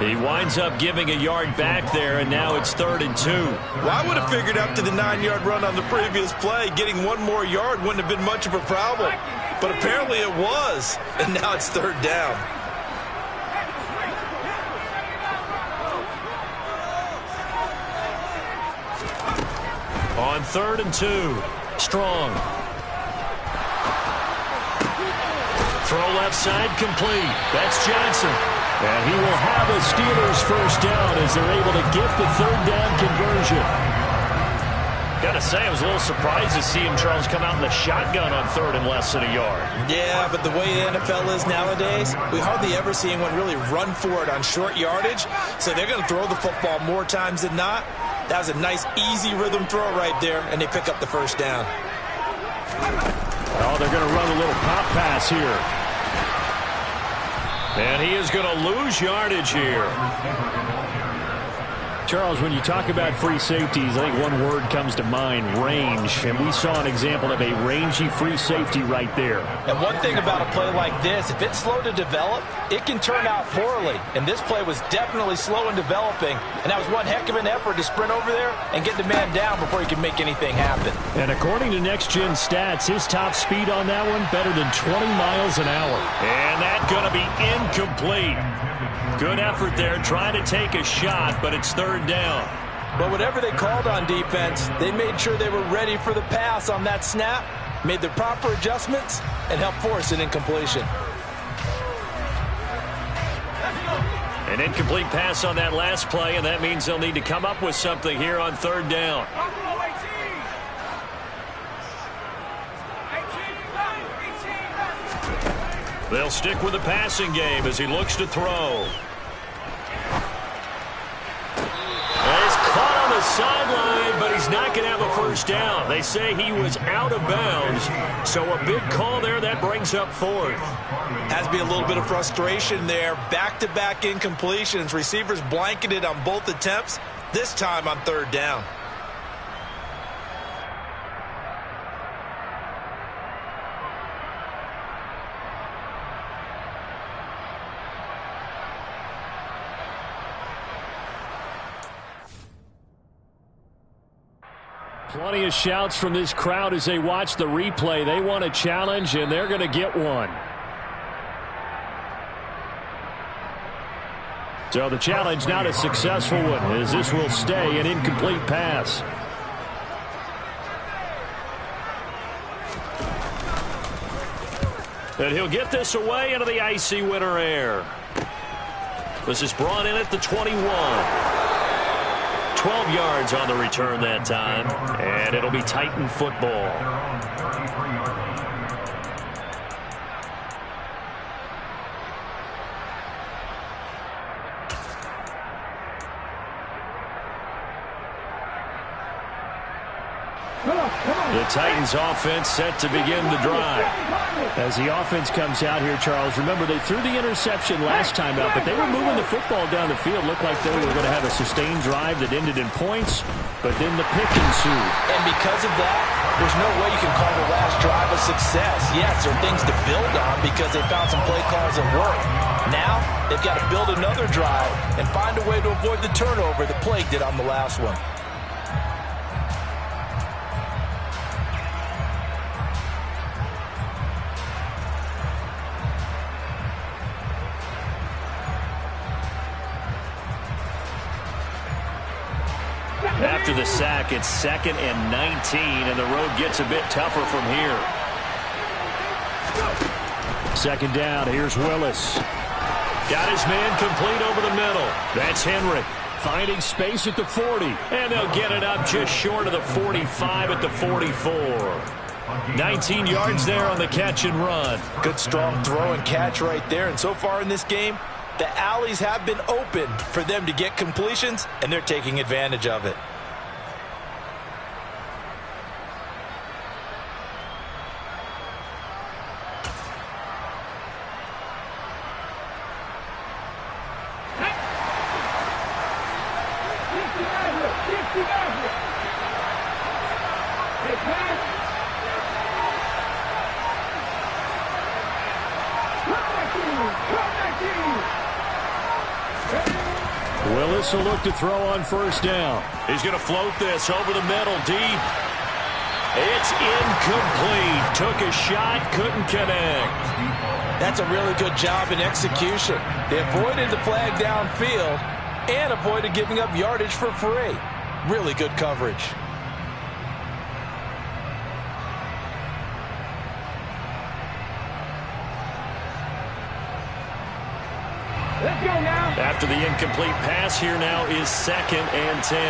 He winds up giving a yard back there, and now it's 3rd and 2. Well, I would have figured after the 9-yard run on the previous play, getting 1 more yard wouldn't have been much of a problem. But apparently it was, and now it's 3rd down. On 3rd and 2, Strong. Throw left side complete. That's Johnson. And he will have a Steelers first down as they're able to get the 3rd down conversion. Got to say, I was a little surprised to see him, Charles, come out in the shotgun on 3rd and less than a yard. Yeah, but the way the NFL is nowadays, we hardly ever see anyone really run for it on short yardage. So they're going to throw the football more times than not. That was a nice, easy rhythm throw right there, and they pick up the first down. Oh, they're going to run a little pop pass here. And he is going to lose yardage here. Charles, when you talk about free safeties, I think one word comes to mind, range. And we saw an example of a rangy free safety right there. And one thing about a play like this, if it's slow to develop, it can turn out poorly. And this play was definitely slow in developing. And that was one heck of an effort to sprint over there and get the man down before he could make anything happen. And according to Next Gen Stats, his top speed on that one, better than 20 miles an hour. And that's going to be incomplete. Good effort there, trying to take a shot, but it's 3rd down. But whatever they called on defense, they made sure they were ready for the pass on that snap, made the proper adjustments, and helped force an incompletion. An incomplete pass on that last play, and that means they'll need to come up with something here on third down. They'll stick with the passing game as he looks to throw. He's caught on the sideline, but he's not going to have a first down. They say he was out of bounds, so a big call there that brings up fourth. Has to be a little bit of frustration there. Back-to-back incompletions. Receivers blanketed on both attempts, this time on third down. Plenty of shouts from this crowd as they watch the replay. They want a challenge, and they're going to get one. So the challenge not a successful one, as this will stay an incomplete pass. And he'll get this away into the icy winter air. This is brought in at the 21. 12 yards on the return that time, and it'll be Titan football. The Titans offense set to begin the drive. As the offense comes out here, Charles, remember they threw the interception last time out, but they were moving the football down the field. Looked like they were going to have a sustained drive that ended in points, but then the pick ensued. And because of that, there's no way you can call the last drive a success. Yes, there are things to build on because they found some play calls that work. Now, they've got to build another drive and find a way to avoid the turnover that plagued it on the last one. After the sack, it's 2nd and 19, and the road gets a bit tougher from here. 2nd down, here's Willis. Got his man complete over the middle. That's Henry. Finding space at the 40, and they'll get it up just short of the 45 at the 44. 19 yards there on the catch and run. Good strong throw and catch right there, and so far in this game, the alleys have been open for them to get completions, and they're taking advantage of it. Willis will look to throw on first down. He's going to float this over the middle, deep. It's incomplete. Took a shot, couldn't connect. That's a really good job in execution. They avoided the flag downfield and avoided giving up yardage for free. Really good coverage. Let's go now. After the incomplete pass, here now is 2nd and 10.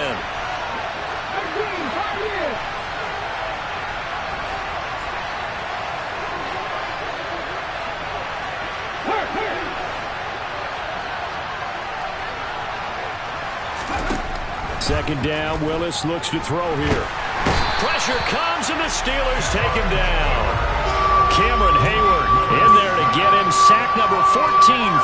13, 5 years. Second down, Willis looks to throw here. Pressure comes, and the Steelers take him down. Cameron Hayward in there to get him. Sack number 14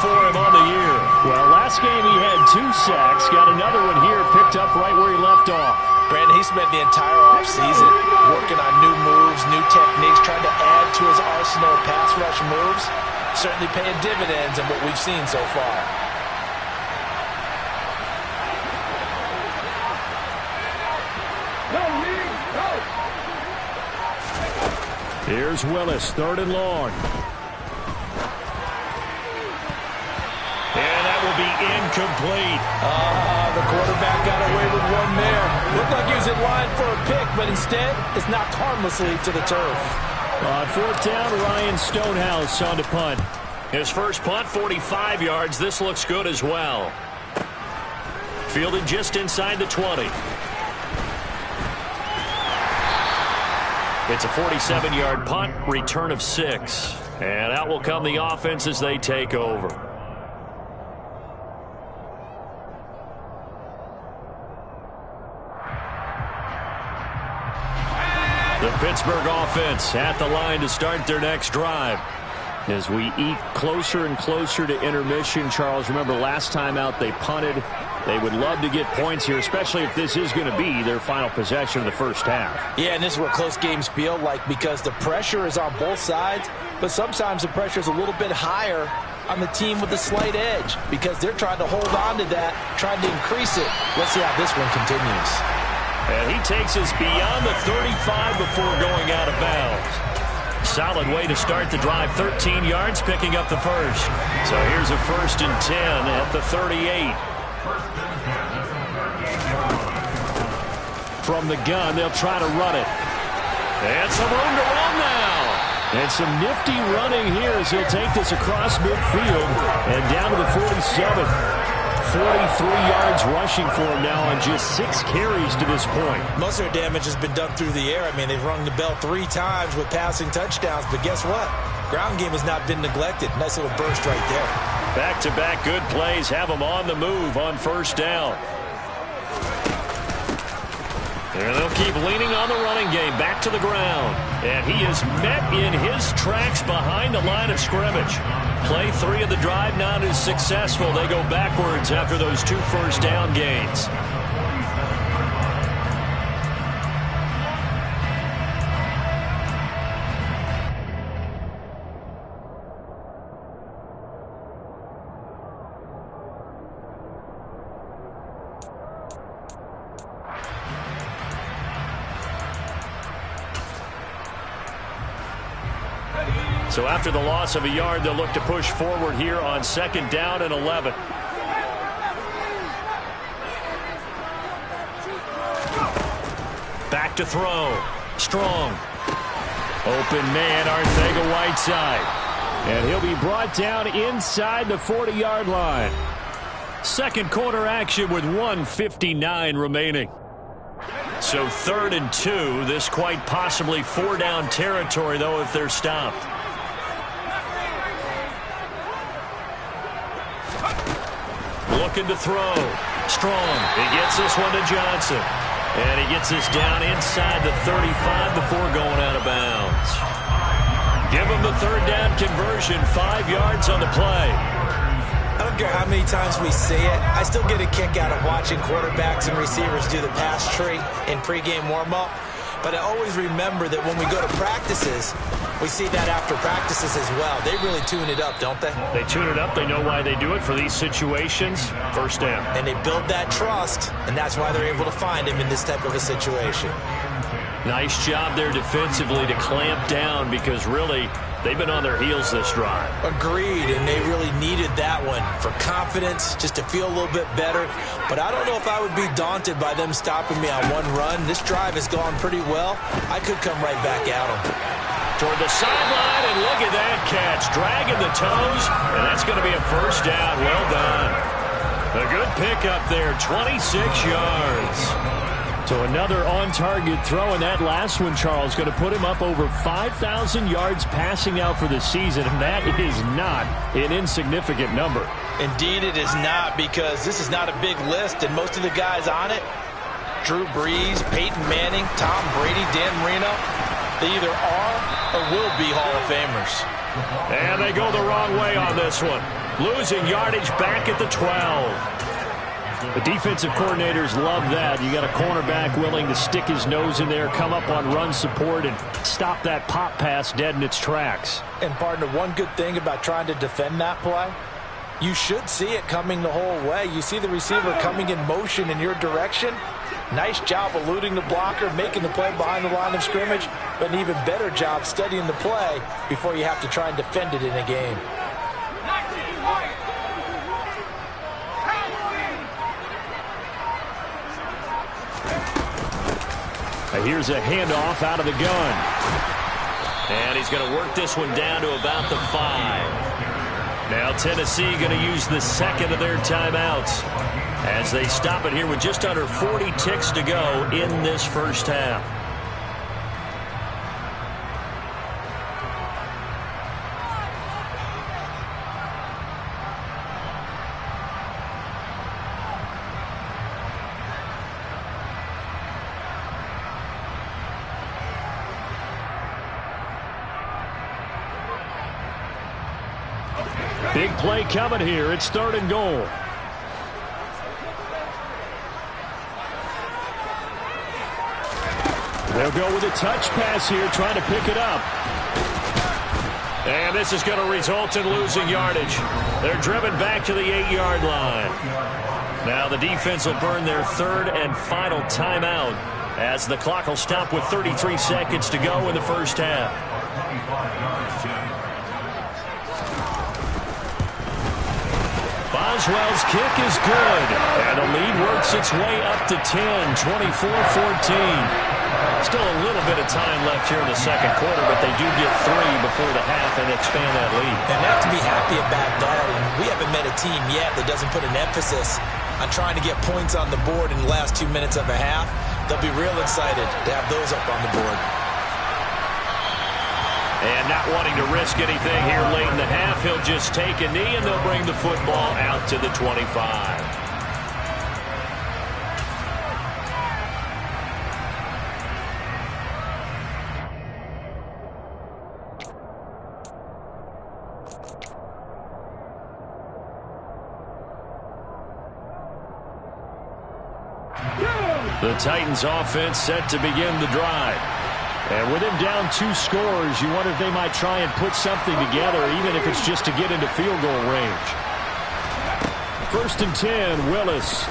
for him on the year. Well, last game he had 2 sacks. Got another one here picked up right where he left off. Brandon, he spent the entire offseason working on new moves, new techniques, trying to add to his arsenal of pass rush moves. Certainly paying dividends in what we've seen so far. Here's Willis, 3rd and long. And that will be incomplete. The quarterback got away with one there. Looked like he was in line for a pick, but instead it's knocked harmlessly to the turf. On 4th down, Ryan Stonehouse on to punt. His first punt, 45 yards. This looks good as well. Fielded just inside the 20. It's a 47-yard punt, return of 6. And out will come the offense as they take over. The Pittsburgh offense at the line to start their next drive. As we eke closer and closer to intermission, Charles, remember last time out they punted. They would love to get points here, especially if this is going to be their final possession of the first half. Yeah, and this is what close games feel like because the pressure is on both sides, but sometimes the pressure is a little bit higher on the team with the slight edge because they're trying to hold on to that, trying to increase it. Let's see how this one continues. And he takes us beyond the 35 before going out of bounds. Solid way to start the drive. 13 yards, picking up the first. So here's a 1st and 10 at the 38. From the gun, they'll try to run it. And some room to run now. And some nifty running here as he'll take this across midfield and down to the 47. 43 yards rushing for him now on just 6 carries to this point. Most of their damage has been done through the air. I mean, they've rung the bell 3 times with passing touchdowns, but guess what? Ground game has not been neglected. Nice little burst right there. Back-to-back good plays have them on the move on first down. And they'll keep leaning on the running game back to the ground. And he is met in his tracks behind the line of scrimmage. Play 3 of the drive not as successful. They go backwards after those 2 first down gains. So after the loss of a yard, they'll look to push forward here on 2nd down and 11. Back to throw. Strong. Open man, Arcega-Whiteside. And he'll be brought down inside the 40-yard line. Second quarter action with 1:59 remaining. So 3rd and 2. This quite possibly 4-down territory, though, if they're stopped. Looking to throw. Strong. He gets this one to Johnson. And he gets this down inside the 35 before going out of bounds. Give him the 3rd down conversion. 5 yards on the play. I don't care how many times we say it. I still get a kick out of watching quarterbacks and receivers do the pass tree in pregame warm-up. But I always remember that when we go to practices, we see that after practices as well. They really tune it up, don't they? They tune it up. They know why they do it for these situations. First down. And they build that trust, and that's why they're able to find him in this type of a situation. Nice job there defensively to clamp down because really they've been on their heels this drive. Agreed, and they really needed that one for confidence, just to feel a little bit better. But I don't know if I would be daunted by them stopping me on one run. This drive has gone pretty well. I could come right back at them. Toward the sideline, and look at that catch. Dragging the toes, and that's going to be a 1st down. Well done. A good pickup there, 26 yards. So another on-target throw, and that last one, Charles, going to put him up over 5,000 yards passing out for the season, and that is not an insignificant number. Indeed it is not, because this is not a big list, and most of the guys on it, Drew Brees, Peyton Manning, Tom Brady, Dan Marino, they either are or will be Hall of Famers. And they go the wrong way on this one. Losing yardage back at the 12. The defensive coordinators love that. You got a cornerback willing to stick his nose in there, come up on run support, and stop that pop pass dead in its tracks. And partner, one good thing about trying to defend that play, you should see it coming the whole way. You see the receiver coming in motion in your direction. Nice job eluding the blocker, making the play behind the line of scrimmage, but an even better job studying the play before you have to try and defend it in a game. Here's a handoff out of the gun. And he's going to work this one down to about the 5. Now Tennessee going to use the second of their timeouts as they stop it here with just under 40 ticks to go in this first half. Big play coming here. It's 3rd and goal. They'll go with a touch pass here, trying to pick it up. And this is going to result in losing yardage. They're driven back to the 8-yard line. Now the defense will burn their 3rd and final timeout as the clock will stop with 33 seconds to go in the first half. Boswell's kick is good, and the lead works its way up to 10, 24-14. Still a little bit of time left here in the second quarter, but they do get 3 before the half and expand that lead. And they have to be happy about that, and we haven't met a team yet that doesn't put an emphasis on trying to get points on the board in the last 2 minutes of a half. They'll be real excited to have those up on the board. And not wanting to risk anything here late in the half, he'll just take a knee, and they'll bring the football out to the 25. The Titans offense set to begin the drive. And with him down 2 scores, you wonder if they might try and put something together, even if it's just to get into field goal range. 1st and 10, Willis.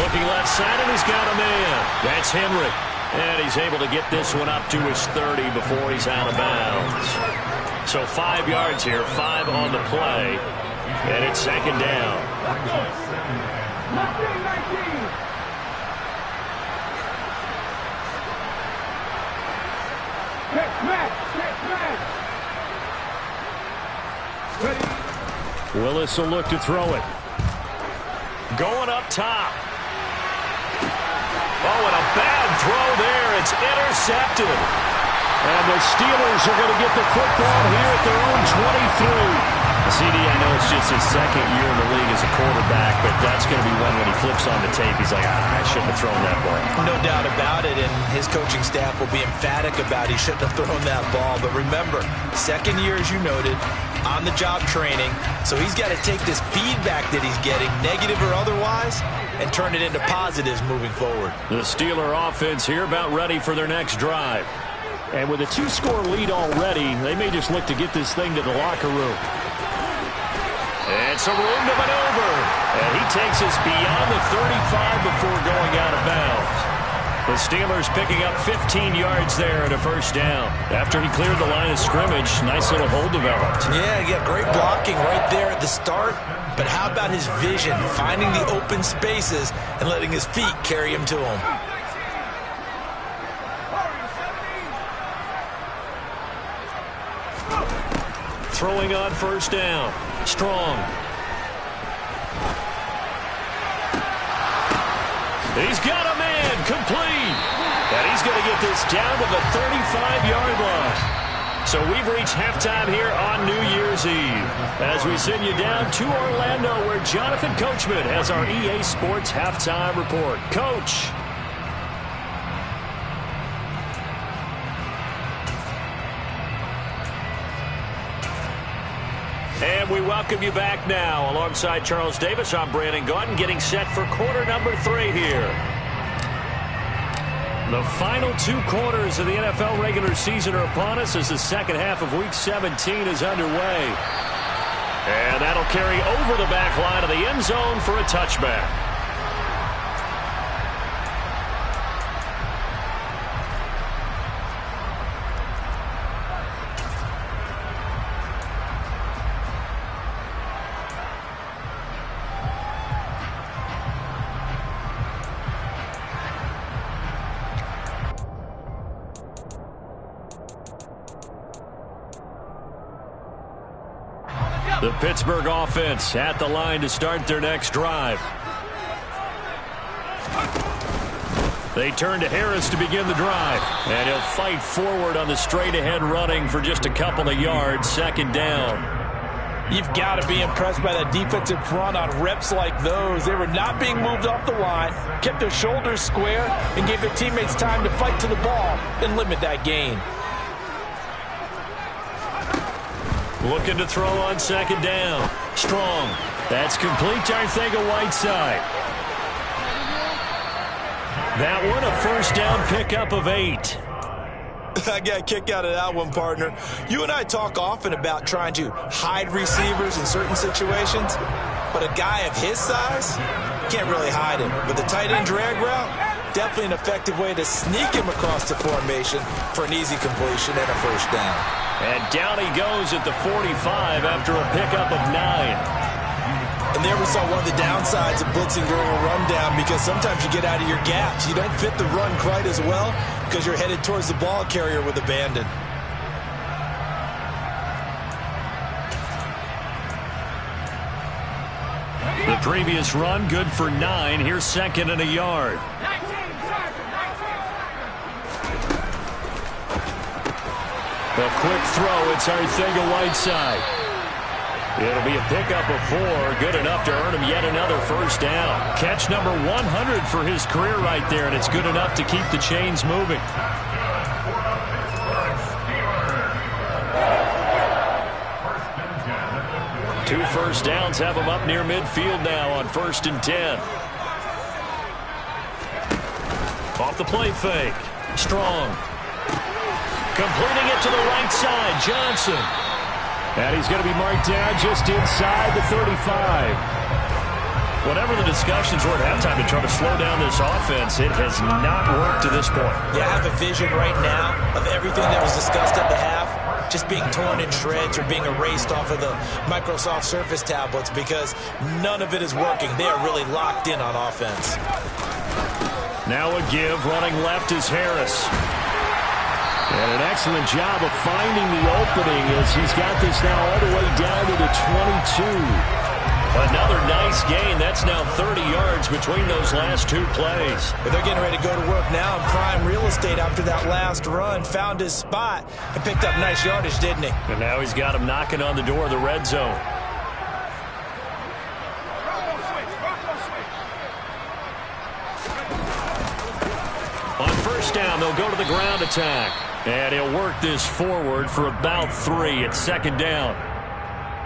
Looking left side, and he's got a man. That's Henry. And he's able to get this one up to his 30 before he's out of bounds. So 5 yards here, 5 on the play. And it's 2nd down. Willis will look to throw it. Going up top. Oh, and a bad throw there. It's intercepted. And the Steelers are going to get the football here at their own 23. CD, I know it's just his 2nd year in the league as a quarterback, but that's going to be one when he flips on the tape. He's like, I shouldn't have thrown that ball. No doubt about it, and his coaching staff will be emphatic about he shouldn't have thrown that ball. But remember, 2nd year, as you noted, on-the-job training, so he's got to take this feedback that he's getting, negative or otherwise, and turn it into positives moving forward. The Steeler offense here about ready for their next drive. And with a 2-score lead already, they may just look to get this thing to the locker room. And some room to maneuver. And he takes us beyond the 35 before going out of bounds. The Steelers picking up 15 yards there and a 1st down. After he cleared the line of scrimmage, nice little hole developed. Yeah, great blocking right there at the start. But how about his vision, finding the open spaces and letting his feet carry him to him. Throwing on 1st down. Strong. He's got a man, complete. And he's going to get this down to the 35-yard line. So we've reached halftime here on New Year's Eve. As we send you down to Orlando, where Jonathan Coachman has our EA Sports halftime report. Coach. And we welcome you back now. Alongside Charles Davis, I'm Brandon Gaudin, getting set for quarter number 3 here. The final 2 quarters of the NFL regular season are upon us as the second half of Week 17 is underway. And that'll carry over the back line of the end zone for a touchback. The Pittsburgh offense at the line to start their next drive. They turn to Harris to begin the drive. And he'll fight forward on the straight-ahead running for just a couple of yards. Second down. You've got to be impressed by that defensive front on reps like those. They were not being moved off the line, kept their shoulders square, and gave their teammates time to fight to the ball and limit that gain. Looking to throw on second down. Strong. That's complete to Arcega-Whiteside. That one a first down pickup of 8. I got a kick out of that one, partner. You and I talk often about trying to hide receivers in certain situations, but a guy of his size can't really hide him. But the tight end drag route, definitely an effective way to sneak him across the formation for an easy completion and a first down. And down he goes at the 45 after a pickup of 9. And there we saw one of the downsides of blitzing during a rundown, because sometimes you get out of your gaps. You don't fit the run quite as well because you're headed towards the ball carrier with abandon. The previous run good for 9. Here's second and a yard. A quick throw. It's Arcega-Whiteside. It'll be a pickup of 4. Good enough to earn him yet another first down. Catch number 100 for his career right there, and it's good enough to keep the chains moving. Two first downs have him up near midfield now on 1st and 10. Off the play fake. Strong. Completing it to the right side. Johnson. And he's going to be marked down just inside the 35. Whatever the discussions were at halftime to try to slow down this offense, it has not worked to this point. Yeah, I have a vision right now of everything that was discussed at the half just being torn in shreds or being erased off of the Microsoft Surface tablets, because none of it is working. They are really locked in on offense. Now a give. Running left is Harris. And an excellent job of finding the opening as he's got this now all the way down to the 22. Another nice gain. That's now 30 yards between those last two plays. But they're getting ready to go to work now in prime real estate after that last run. Found his spot and picked up nice yardage, didn't he? And now he's got him knocking on the door of the red zone. On first down, they'll go to the ground attack. And he'll work this forward for about 3 at second down.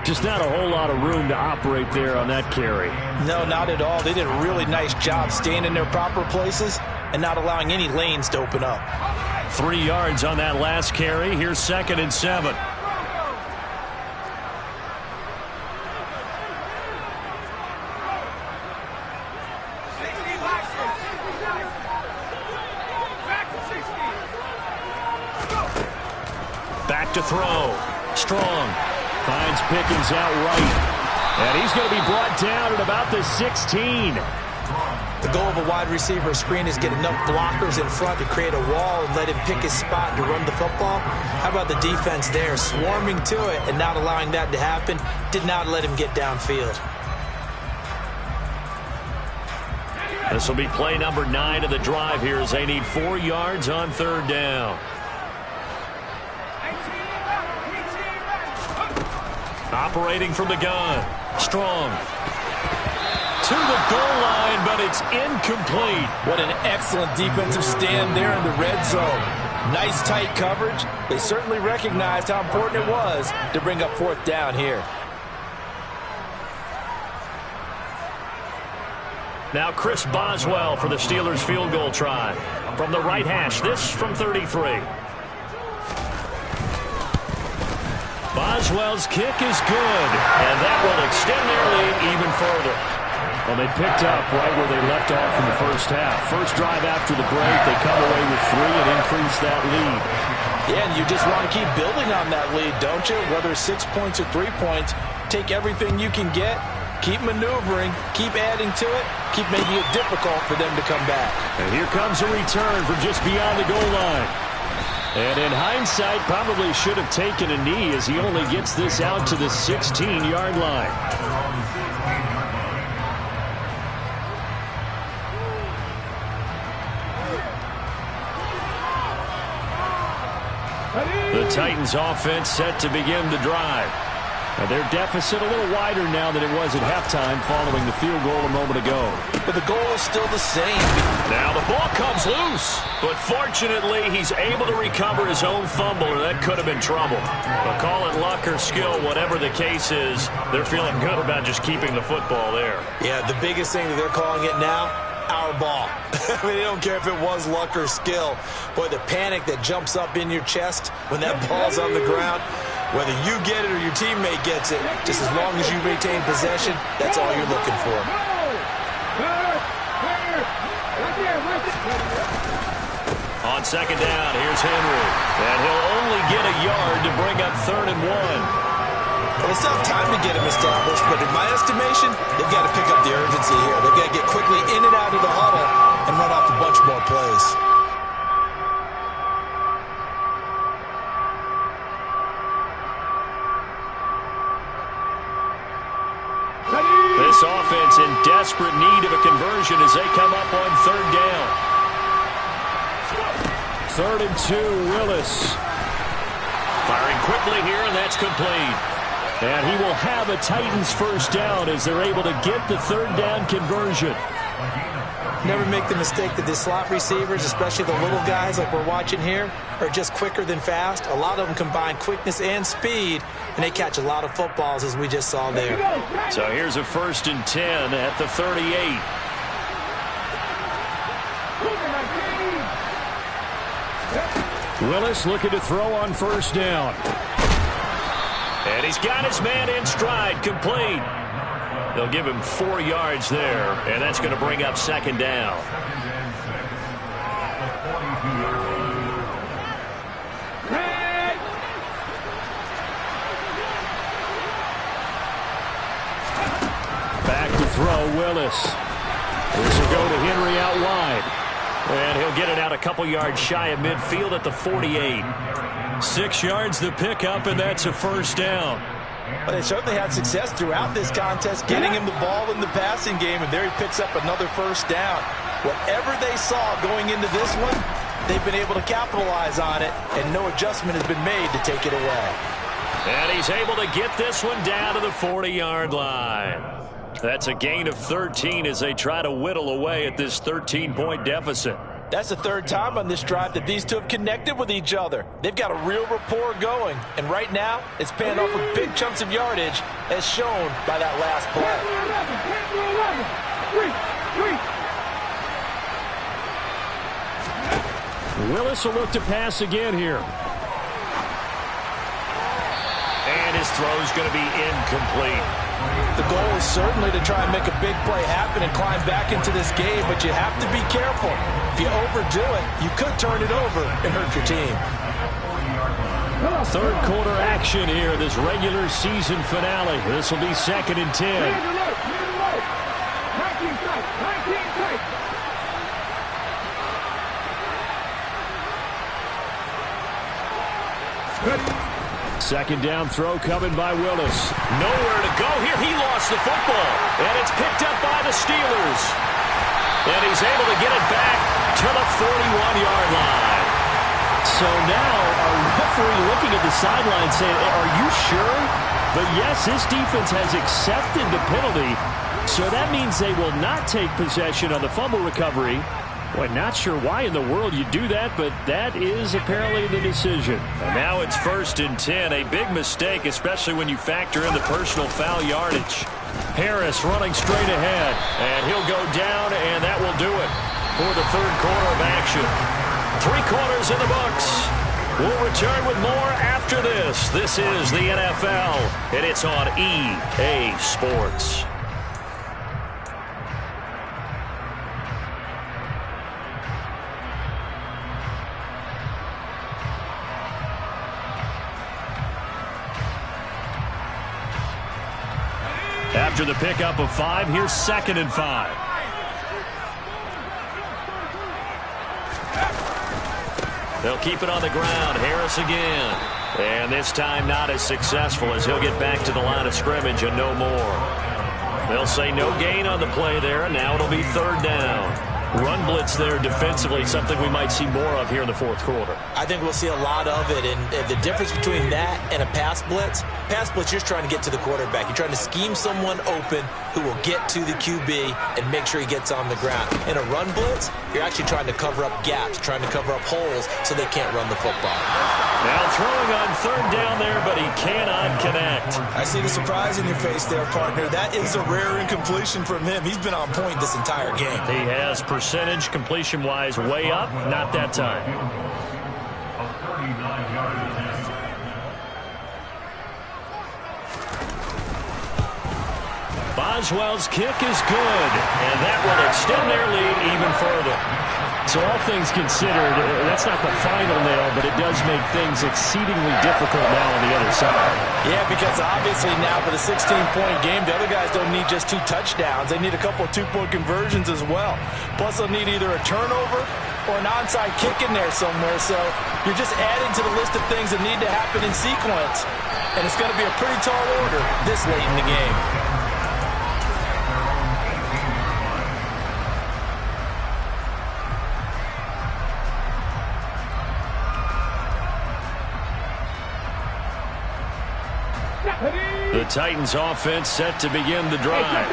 Just not a whole lot of room to operate there on that carry. No, not at all. They did a really nice job staying in their proper places and not allowing any lanes to open up. 3 yards on that last carry. Here's 2nd and 7. Back to throw. Strong. Finds Pickens out right. And he's going to be brought down at about the 16. The goal of a wide receiver screen is get enough blockers in front to create a wall and let him pick his spot to run the football. How about the defense there, swarming to it and not allowing that to happen? Did not let him get downfield. This will be play number 9 of the drive here as they need 4 yards on 3rd down. Operating from the gun. Strong. To the goal line, but it's incomplete. What an excellent defensive stand there in the red zone. Nice tight coverage. They certainly recognized how important it was to bring up 4th down here. Now Chris Boswell for the Steelers field goal try. From the right hash, this from 33. Boswell's kick is good, and that will extend their lead even further. Well, they picked up right where they left off in the first half. First drive after the break, they come away with 3 and increase that lead. Yeah, and you just want to keep building on that lead, don't you? Whether it's 6 points or 3 points, take everything you can get, keep maneuvering, keep adding to it, keep making it difficult for them to come back. And here comes a return from just beyond the goal line. And in hindsight, probably should have taken a knee as he only gets this out to the 16-yard line. The Titans offense set to begin the drive. And their deficit a little wider now than it was at halftime following the field goal a moment ago. But the goal is still the same. Now the ball comes loose. But fortunately, he's able to recover his own fumble, or that could have been trouble. But call it luck or skill, whatever the case is, they're feeling good about just keeping the football there. Yeah, the biggest thing that they're calling it now, our ball. I mean, they don't care if it was luck or skill. Boy, the panic that jumps up in your chest when that ball's on the ground, whether you get it or your teammate gets it, just as long as you retain possession, that's all you're looking for. On second down, here's Henry. And he'll only get a yard to bring up 3rd and 1. Well, it's not time to get him established, but in my estimation, they've got to pick up the urgency here. They've got to get quickly in and out of the huddle and run off a bunch more plays. This offense in desperate need of a conversion as they come up on 3rd down. 3rd and 2, Willis. Firing quickly here, and that's complete. And he will have a Titans first down as they're able to get the 3rd down conversion. Never make the mistake that the slot receivers, especially the little guys like we're watching here, are just quicker than fast. A lot of them combine quickness and speed, and they catch a lot of footballs, as we just saw there. So here's a 1st and 10 at the 38. Willis looking to throw on 1st down. And he's got his man in stride, complete. They'll give him 4 yards there, and that's going to bring up 2nd down. Back to throw, Willis. This will go to Henry out wide. And he'll get it out a couple yards shy of midfield at the 48. 6 yards the pickup, and that's a 1st down. Well, they certainly had success throughout this contest, getting him the ball in the passing game, and there he picks up another 1st down. Whatever they saw going into this one, they've been able to capitalize on it, and no adjustment has been made to take it away. And he's able to get this one down to the 40-yard line. That's a gain of 13 as they try to whittle away at this 13-point deficit. That's the 3rd time on this drive that these two have connected with each other. They've got a real rapport going, and right now it's paying off with big chunks of yardage as shown by that last play. Willis will look to pass again here. And his throw's going to be incomplete. The goal is certainly to try and make a big play happen and climb back into this game, but you have to be careful. If you overdo it, you could turn it over and hurt your team. 3rd quarter action here, this regular season finale. This will be 2nd and 10. Second down throw coming by Willis. Nowhere to go here. He lost the football. And it's picked up by the Steelers. And he's able to get it back to the 41-yard line. So now our referee looking at the sideline saying, are you sure? But yes, this defense has accepted the penalty. So that means they will not take possession on the fumble recovery. Boy, not sure why in the world you do that, but that is apparently the decision. And now it's 1st and 10. A big mistake, especially when you factor in the personal foul yardage. Harris running straight ahead, and he'll go down, and that will do it for the 3rd quarter of action. 3 quarters in the books. We'll return with more after this. This is the NFL, and it's on EA Sports. After the pickup of 5, here's 2nd and 5. They'll keep it on the ground. Harris again. And this time not as successful as he'll get back to the line of scrimmage and no more. They'll say no gain on the play there, and now it'll be 3rd down. Run blitz there defensively, something we might see more of here in the 4th quarter. I think we'll see a lot of it, and the difference between that and a pass blitz, you're just trying to get to the quarterback. You're trying to scheme someone open who will get to the QB and make sure he gets on the ground. In a run blitz, you're actually trying to cover up gaps, trying to cover up holes so they can't run the football. Now throwing on 3rd down there, but he cannot connect. I see the surprise in your face there, partner. That is a rare incompletion from him. He's been on point this entire game. He has percentage completion-wise way up, not that time. Boswell's kick is good, and that will extend their lead even further. So all things considered, that's not the final nail, but it does make things exceedingly difficult now on the other side. Yeah, because obviously now for the 16-point game, the other guys don't need just 2 touchdowns. They need a couple of 2-point conversions as well. Plus, they'll need either a turnover or an onside kick in there somewhere. So you're just adding to the list of things that need to happen in sequence. And it's going to be a pretty tall order this late in the game. The Titans offense set to begin the drive.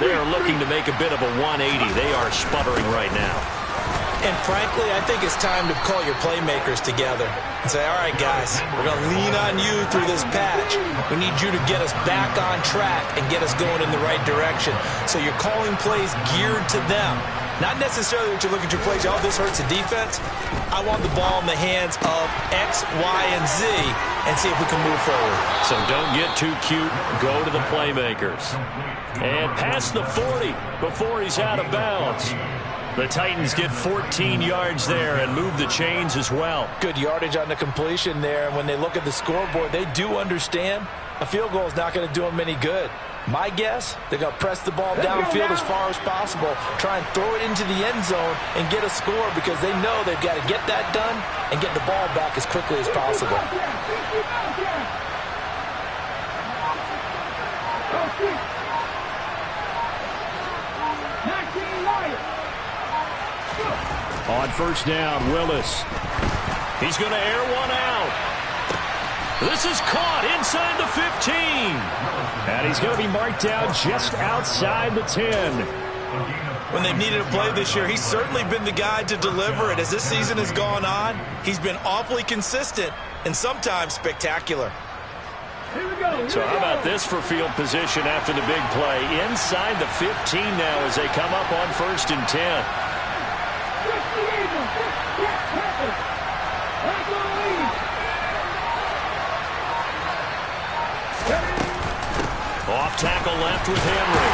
They are looking to make a bit of a 180. They are sputtering right now. And frankly, I think it's time to call your playmakers together and say, all right, guys, we're going to lean on you through this patch. We need you to get us back on track and get us going in the right direction. So you're calling plays geared to them. Not necessarily that you look at your plays, oh, this hurts the defense. I want the ball in the hands of X, Y, and Z and see if we can move forward. So don't get too cute. Go to the playmakers. And past the 40 before he's out of bounds. The Titans get 14 yards there and move the chains as well. Good yardage on the completion there. And when they look at the scoreboard, they do understand a field goal is not going to do them any good. My guess, they're going to press the ball downfield as far as possible, try and throw it into the end zone and get a score because they know they've got to get that done and get the ball back as quickly as possible. On 1st down, Willis. He's going to air one out. This is caught inside the 15. And he's going to be marked down just outside the 10. When they've needed a play this year, he's certainly been the guy to deliver it. As this season has gone on, he's been awfully consistent and sometimes spectacular. So how about this for field position after the big play? Inside the 15 now as they come up on 1st and 10. Off tackle left with Henry.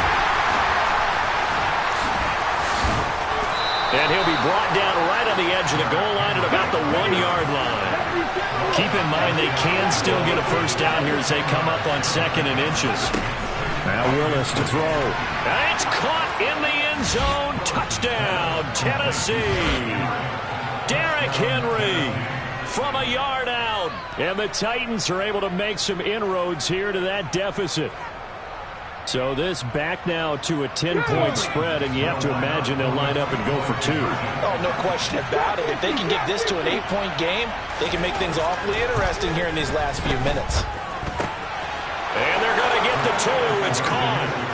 And he'll be brought down right on the edge of the goal line at about the 1-yard line. Keep in mind they can still get a 1st down here as they come up on 2nd and inches. Now Willis to throw. And it's caught in the end zone. Touchdown, Tennessee. Derrick Henry from a yard out. And the Titans are able to make some inroads here to that deficit. So this back now to a 10-point spread, and you have to imagine they'll line up and go for 2. Oh, no question about it. If they can get this to an 8-point game, they can make things awfully interesting here in these last few minutes. And they're going to get the 2. It's caught.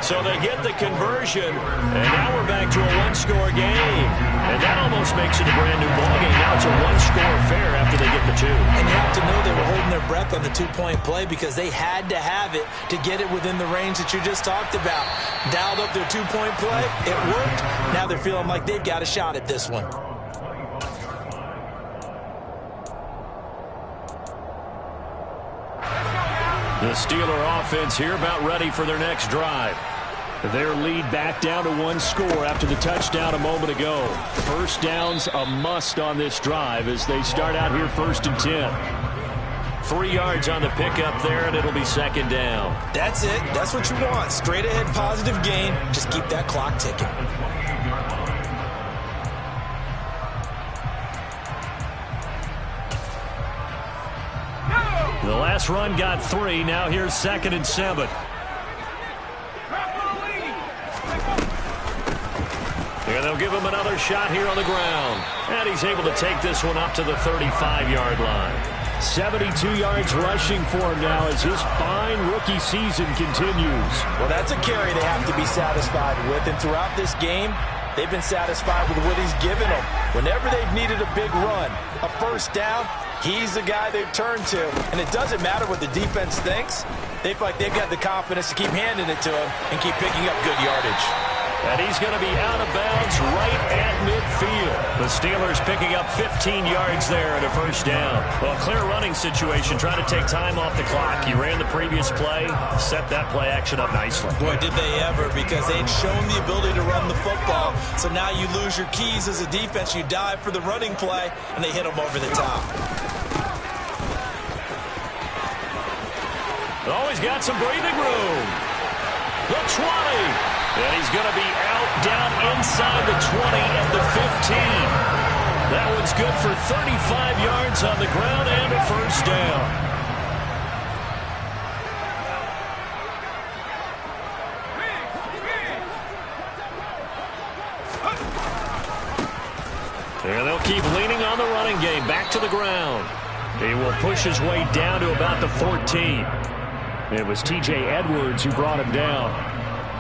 So they get the conversion, and now we're back to a 1-score game. And that almost makes it a brand-new ballgame. Now it's a 1-score affair after they get the 2. And you have to know they were holding their breath on the 2-point play because they had to have it to get it within the range that you just talked about. Dialed up their 2-point play. It worked. Now they're feeling like they've got a shot at this one. The Steeler offense here about ready for their next drive. Their lead back down to 1 score after the touchdown a moment ago. 1st down's a must on this drive as they start out here 1st and 10. 3 yards on the pickup there, and it'll be 2nd down. That's it. That's what you want. Straight ahead positive gain. Just keep that clock ticking. Last run got 3. Now here's 2nd and 7. And they'll give him another shot here on the ground. And he's able to take this one up to the 35-yard line. 72 yards rushing for him now as his fine rookie season continues. Well, that's a carry they have to be satisfied with. And throughout this game, they've been satisfied with what he's given them. Whenever they've needed a big run, a first down, he's the guy they've turned to. And it doesn't matter what the defense thinks. They feel like they've got the confidence to keep handing it to him and keep picking up good yardage. And he's going to be out of bounds right at midfield. The Steelers picking up 15 yards there at a first down. Well, clear running situation, trying to take time off the clock. He ran the previous play, set that play action up nicely. Boy, did they ever, because they'd shown the ability to run the football. So now you lose your keys as a defense. You dive for the running play, and they hit them over the top. Always got some breathing room. The 20. And he's going to be out down inside the 20 and the 15. That one's good for 35 yards on the ground and a first down. And they'll keep leaning on the running game. Back to the ground. He will push his way down to about the 14. It was T.J. Edwards who brought him down.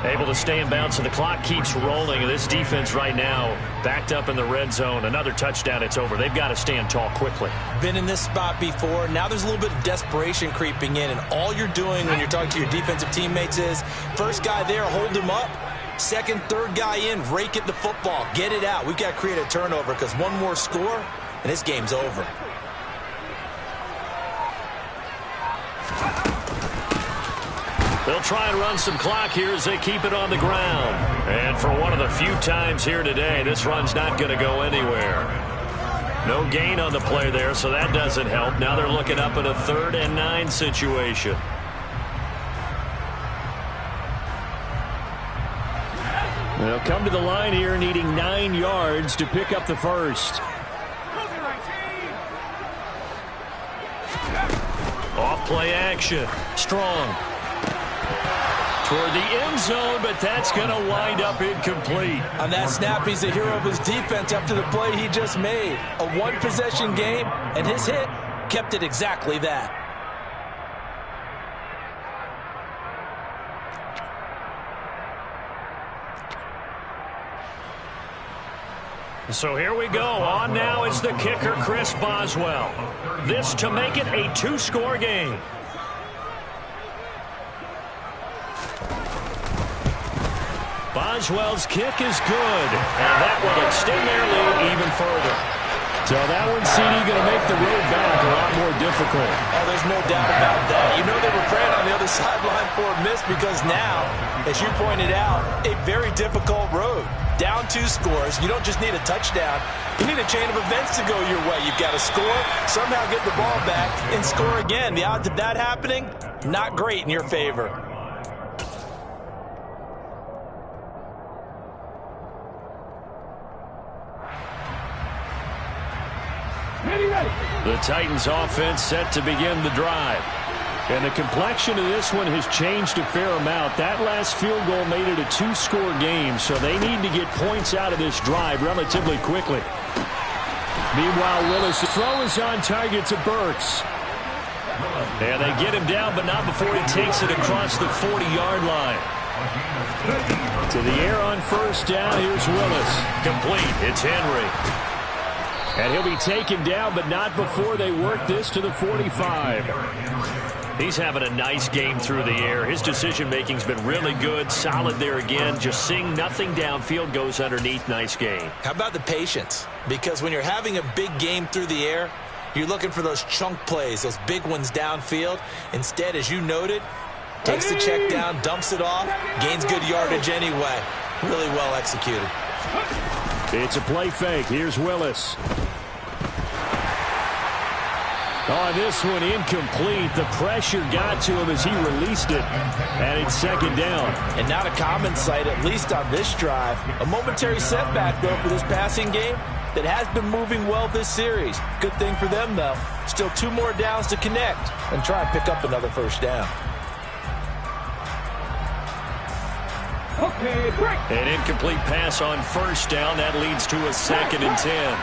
Able to stay in bounds, and the clock keeps rolling. And this defense right now backed up in the red zone. Another touchdown, it's over. They've got to stand tall quickly. Been in this spot before. Now there's a little bit of desperation creeping in, and all you're doing when you're talking to your defensive teammates is first guy there, hold him up. Second, third guy in, rake at the football. Get it out. We've got to create a turnover because one more score, and this game's over. They'll try and run some clock here as they keep it on the ground. And for one of the few times here today, this run's not going to go anywhere. No gain on the play there, so that doesn't help. Now they're looking up at a 3rd and 9 situation. They'll come to the line here needing 9 yards to pick up the first. Off play action. Strong. Toward the end zone, but that's going to wind up incomplete. On that snap, he's the hero of his defense after the play he just made. A one-possession game, and his hit kept it exactly that. So here we go. On now is the kicker, Chris Boswell. This to make it a 2-score game. Boswell's kick is good, and that will extend their lead even further. So that one, CD, going to make the road back a lot more difficult. Oh, there's no doubt about that. You know they were praying on the other sideline for a miss because now, as you pointed out, a very difficult road. Down 2 scores. You don't just need a touchdown. You need a chain of events to go your way. You've got to score, somehow get the ball back, and score again. The odds of that happening, not great in your favor. The Titans offense set to begin the drive. And the complexion of this one has changed a fair amount. That last field goal made it a 2-score game, so they need to get points out of this drive relatively quickly. Meanwhile, Willis' throw is on target to Burks. And they get him down, but not before he takes it across the 40-yard line. To the air on first down, here's Willis. Complete, it's Henry. And he'll be taken down, but not before they work this to the 45. He's having a nice game through the air. His decision-making's been really good, solid there again. Just seeing nothing downfield, goes underneath. Nice game. How about the patience? Because when you're having a big game through the air, you're looking for those chunk plays, those big ones downfield. Instead, as you noted, takes the check down, dumps it off, gains good yardage anyway. Really well executed. It's a play fake. Here's Willis. Oh, this one incomplete. The pressure got to him as he released it, and it's second down. And not a common sight, at least on this drive. A momentary setback, though, for this passing game that has been moving well this series. Good thing for them, though. Still 2 more downs to connect and try and pick up another first down. Okay, break. An incomplete pass on first down. That leads to a 2nd and 10.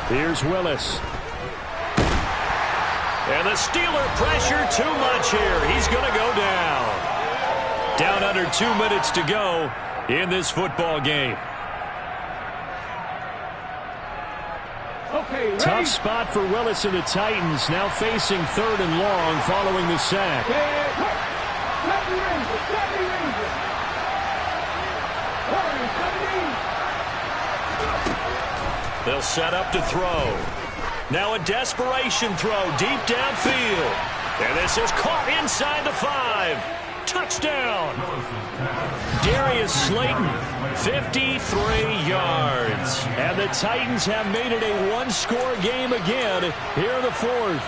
Here's Willis. And the Steeler pressure too much here. He's going to go down. Down under 2 minutes to go in this football game. Okay, tough spot for Willis and the Titans, now facing 3rd and long following the sack. They'll set up to throw. Now a desperation throw deep downfield. And this is caught inside the 5. Touchdown. Darius Slayton, 53 yards. And the Titans have made it a 1-score game again here in the 4th.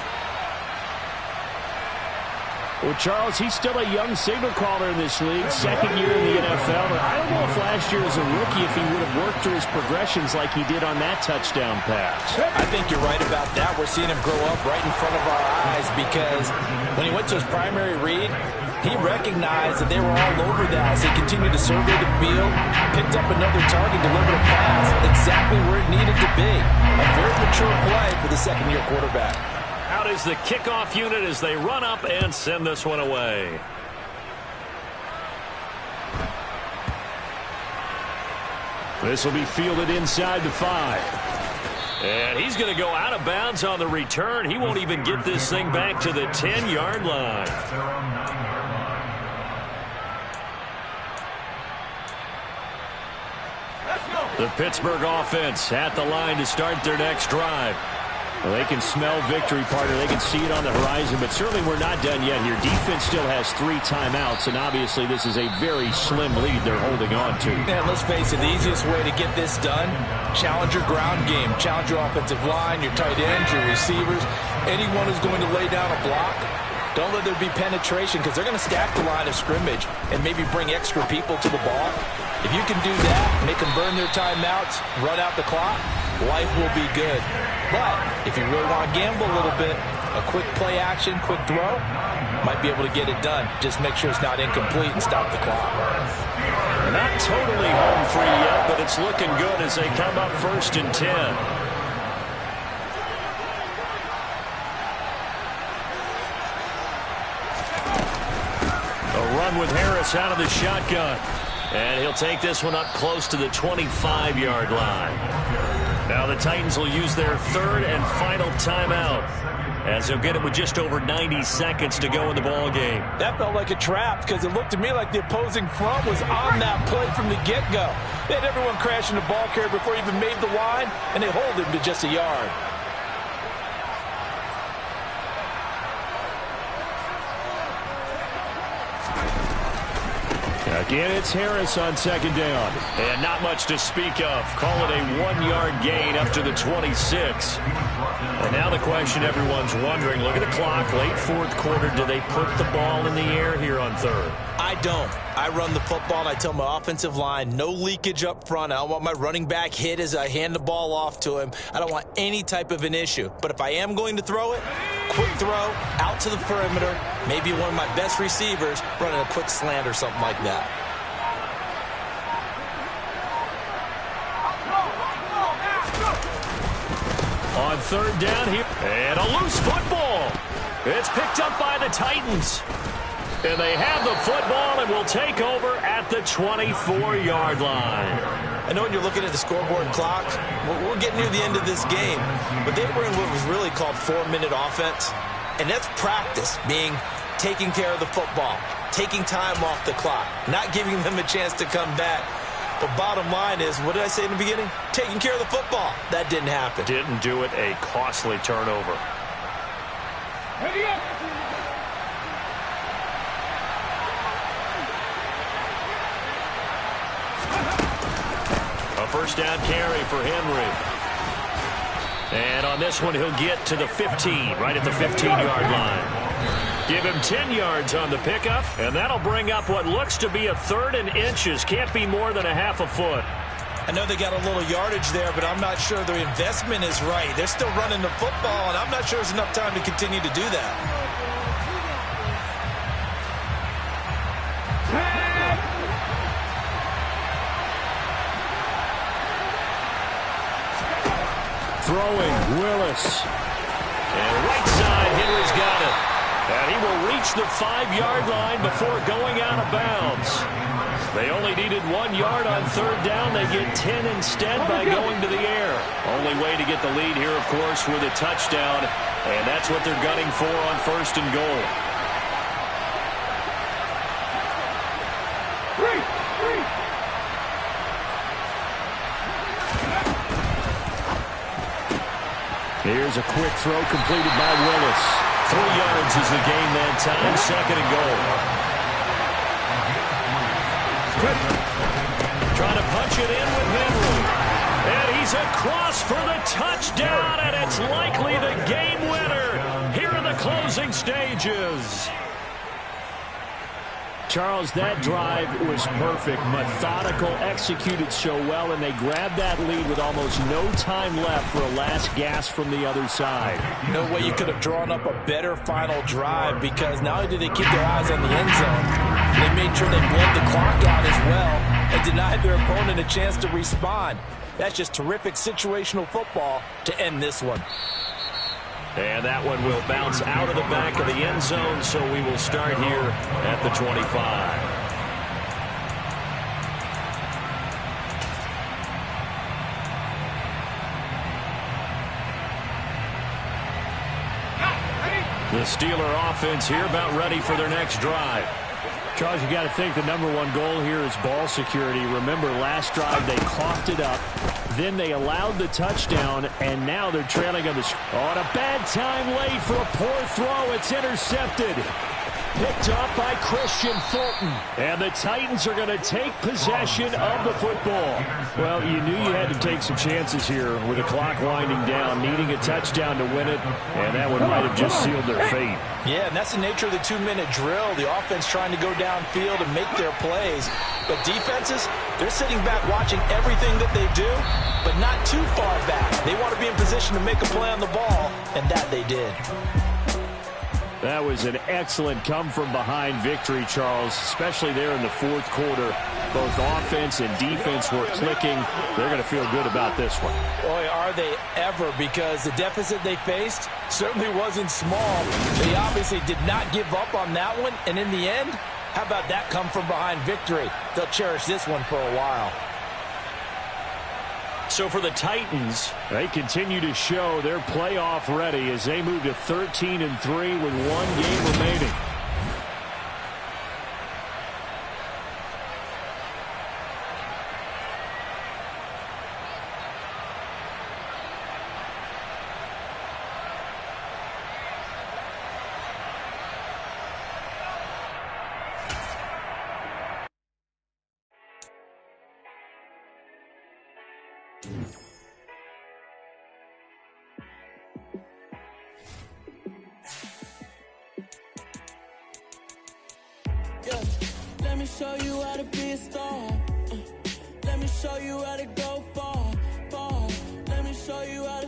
Well, Charles, he's still a young signal caller in this league, 2nd year in the NFL. But I don't know if last year as a rookie, if he would have worked through his progressions like he did on that touchdown pass. I think you're right about that. We're seeing him grow up right in front of our eyes because when he went to his primary read, he recognized that they were all over that as he continued to survey the field, picked up another target, delivered a pass exactly where it needed to be. A very mature play for the 2nd-year quarterback. Out is the kickoff unit as they run up and send this one away. This will be fielded inside the 5. And he's going to go out of bounds on the return. He won't even get this thing back to the 10-yard line. The Pittsburgh offense at the line to start their next drive. Well, they can smell victory, partner. They can see it on the horizon, but certainly we're not done yet here. Defense still has 3 timeouts, and obviously this is a very slim lead they're holding on to. And let's face it, the easiest way to get this done, challenge your ground game. Challenge your offensive line, your tight ends, your receivers, anyone who's going to lay down a block. Don't let there be penetration because they're going to stack the line of scrimmage and maybe bring extra people to the ball. If you can do that, make them burn their timeouts, run out the clock, life will be good. But if you really want to gamble a little bit, a quick play action, quick throw, might be able to get it done. Just make sure it's not incomplete and stop the clock. Not totally home free yet, but it's looking good as they come up 1st and 10. A run with Harris out of the shotgun. And he'll take this one up close to the 25-yard line. Now the Titans will use their 3rd and final timeout as they'll get it with just over 90 seconds to go in the ball game. That felt like a trap because it looked to me like the opposing front was on that play from the get-go. They had everyone crashing the ball carrier before he even made the line, and they hold him to just a yard. Again, it's Harris on 2nd down. And not much to speak of. Call it a 1-yard gain up to the 26. And now the question everyone's wondering, look at the clock, late 4th quarter, do they put the ball in the air here on 3rd? I don't. I run the football, and I tell my offensive line, no leakage up front. I don't want my running back hit as I hand the ball off to him. I don't want any type of an issue. But if I am going to throw it, quick throw, out to the perimeter, maybe one of my best receivers running a quick slant or something like that. On 3rd down here, and a loose football. It's picked up by the Titans. And they have the football and will take over at the 24-yard line. I know when you're looking at the scoreboard clock, we're getting near the end of this game, but they were in what was really called 4-minute offense, and that's practice, being taking care of the football, taking time off the clock, not giving them a chance to come back. But bottom line is, what did I say in the beginning? Taking care of the football. That didn't happen. Didn't do it, a costly turnover. A first down carry for Henry. And on this one, he'll get to the 15, right at the 15-yard line. Give him 10 yards on the pickup, and that'll bring up what looks to be a 3rd and inches. Can't be more than a half a foot. I know they got a little yardage there, but I'm not sure their investment is right. They're still running the football, and I'm not sure there's enough time to continue to do that. Throwing, Willis. And right side, Henry's got it. And he will reach the 5-yard line before going out of bounds. They only needed 1 yard on 3rd down. They get 10 instead by going to the air. Only way to get the lead here, of course, with a touchdown. And that's what they're gunning for on 1st and goal. Here's a quick throw completed by Willis. 3 yards is the gain that time. 2nd and goal. Trying to punch it in with Henry. And he's across for the touchdown, and it's likely the game winner here in the closing stages. Charles, that drive was perfect, methodical, executed so well, and they grabbed that lead with almost no time left for a last gasp from the other side. No way you could have drawn up a better final drive, because not only did they keep their eyes on the end zone, they made sure they bled the clock out as well and denied their opponent a chance to respond. That's just terrific situational football to end this one. And that one will bounce out of the back of the end zone, so we will start here at the 25. The Steeler offense here about ready for their next drive. Charles, you got to think the #1 goal here is ball security. Remember, last drive they coughed it up. Then they allowed the touchdown, and now they're trailing on the... On a bad time late for a poor throw. It's intercepted. Picked up by Christian Fulton. And the Titans are going to take possession of the football. Well, you knew you had to take some chances here with the clock winding down, needing a touchdown to win it, and that one might have just sealed their fate. Yeah, and that's the nature of the 2-minute drill. The offense trying to go downfield and make their plays. But defenses, they're sitting back watching everything that they do, but not too far back. They want to be in position to make a play on the ball, and that they did. That was an excellent come-from-behind victory, Charles, especially there in the 4th quarter. Both offense and defense were clicking. They're going to feel good about this one. Boy, are they ever, because the deficit they faced certainly wasn't small. They obviously did not give up on that one, and in the end, how about that come-from-behind victory? They'll cherish this one for a while. So for the Titans, they continue to show they're playoff ready as they move to 13-3 with 1 game remaining. Let me show you how to be a star. Let me show you how to go far, far. Let me show you how to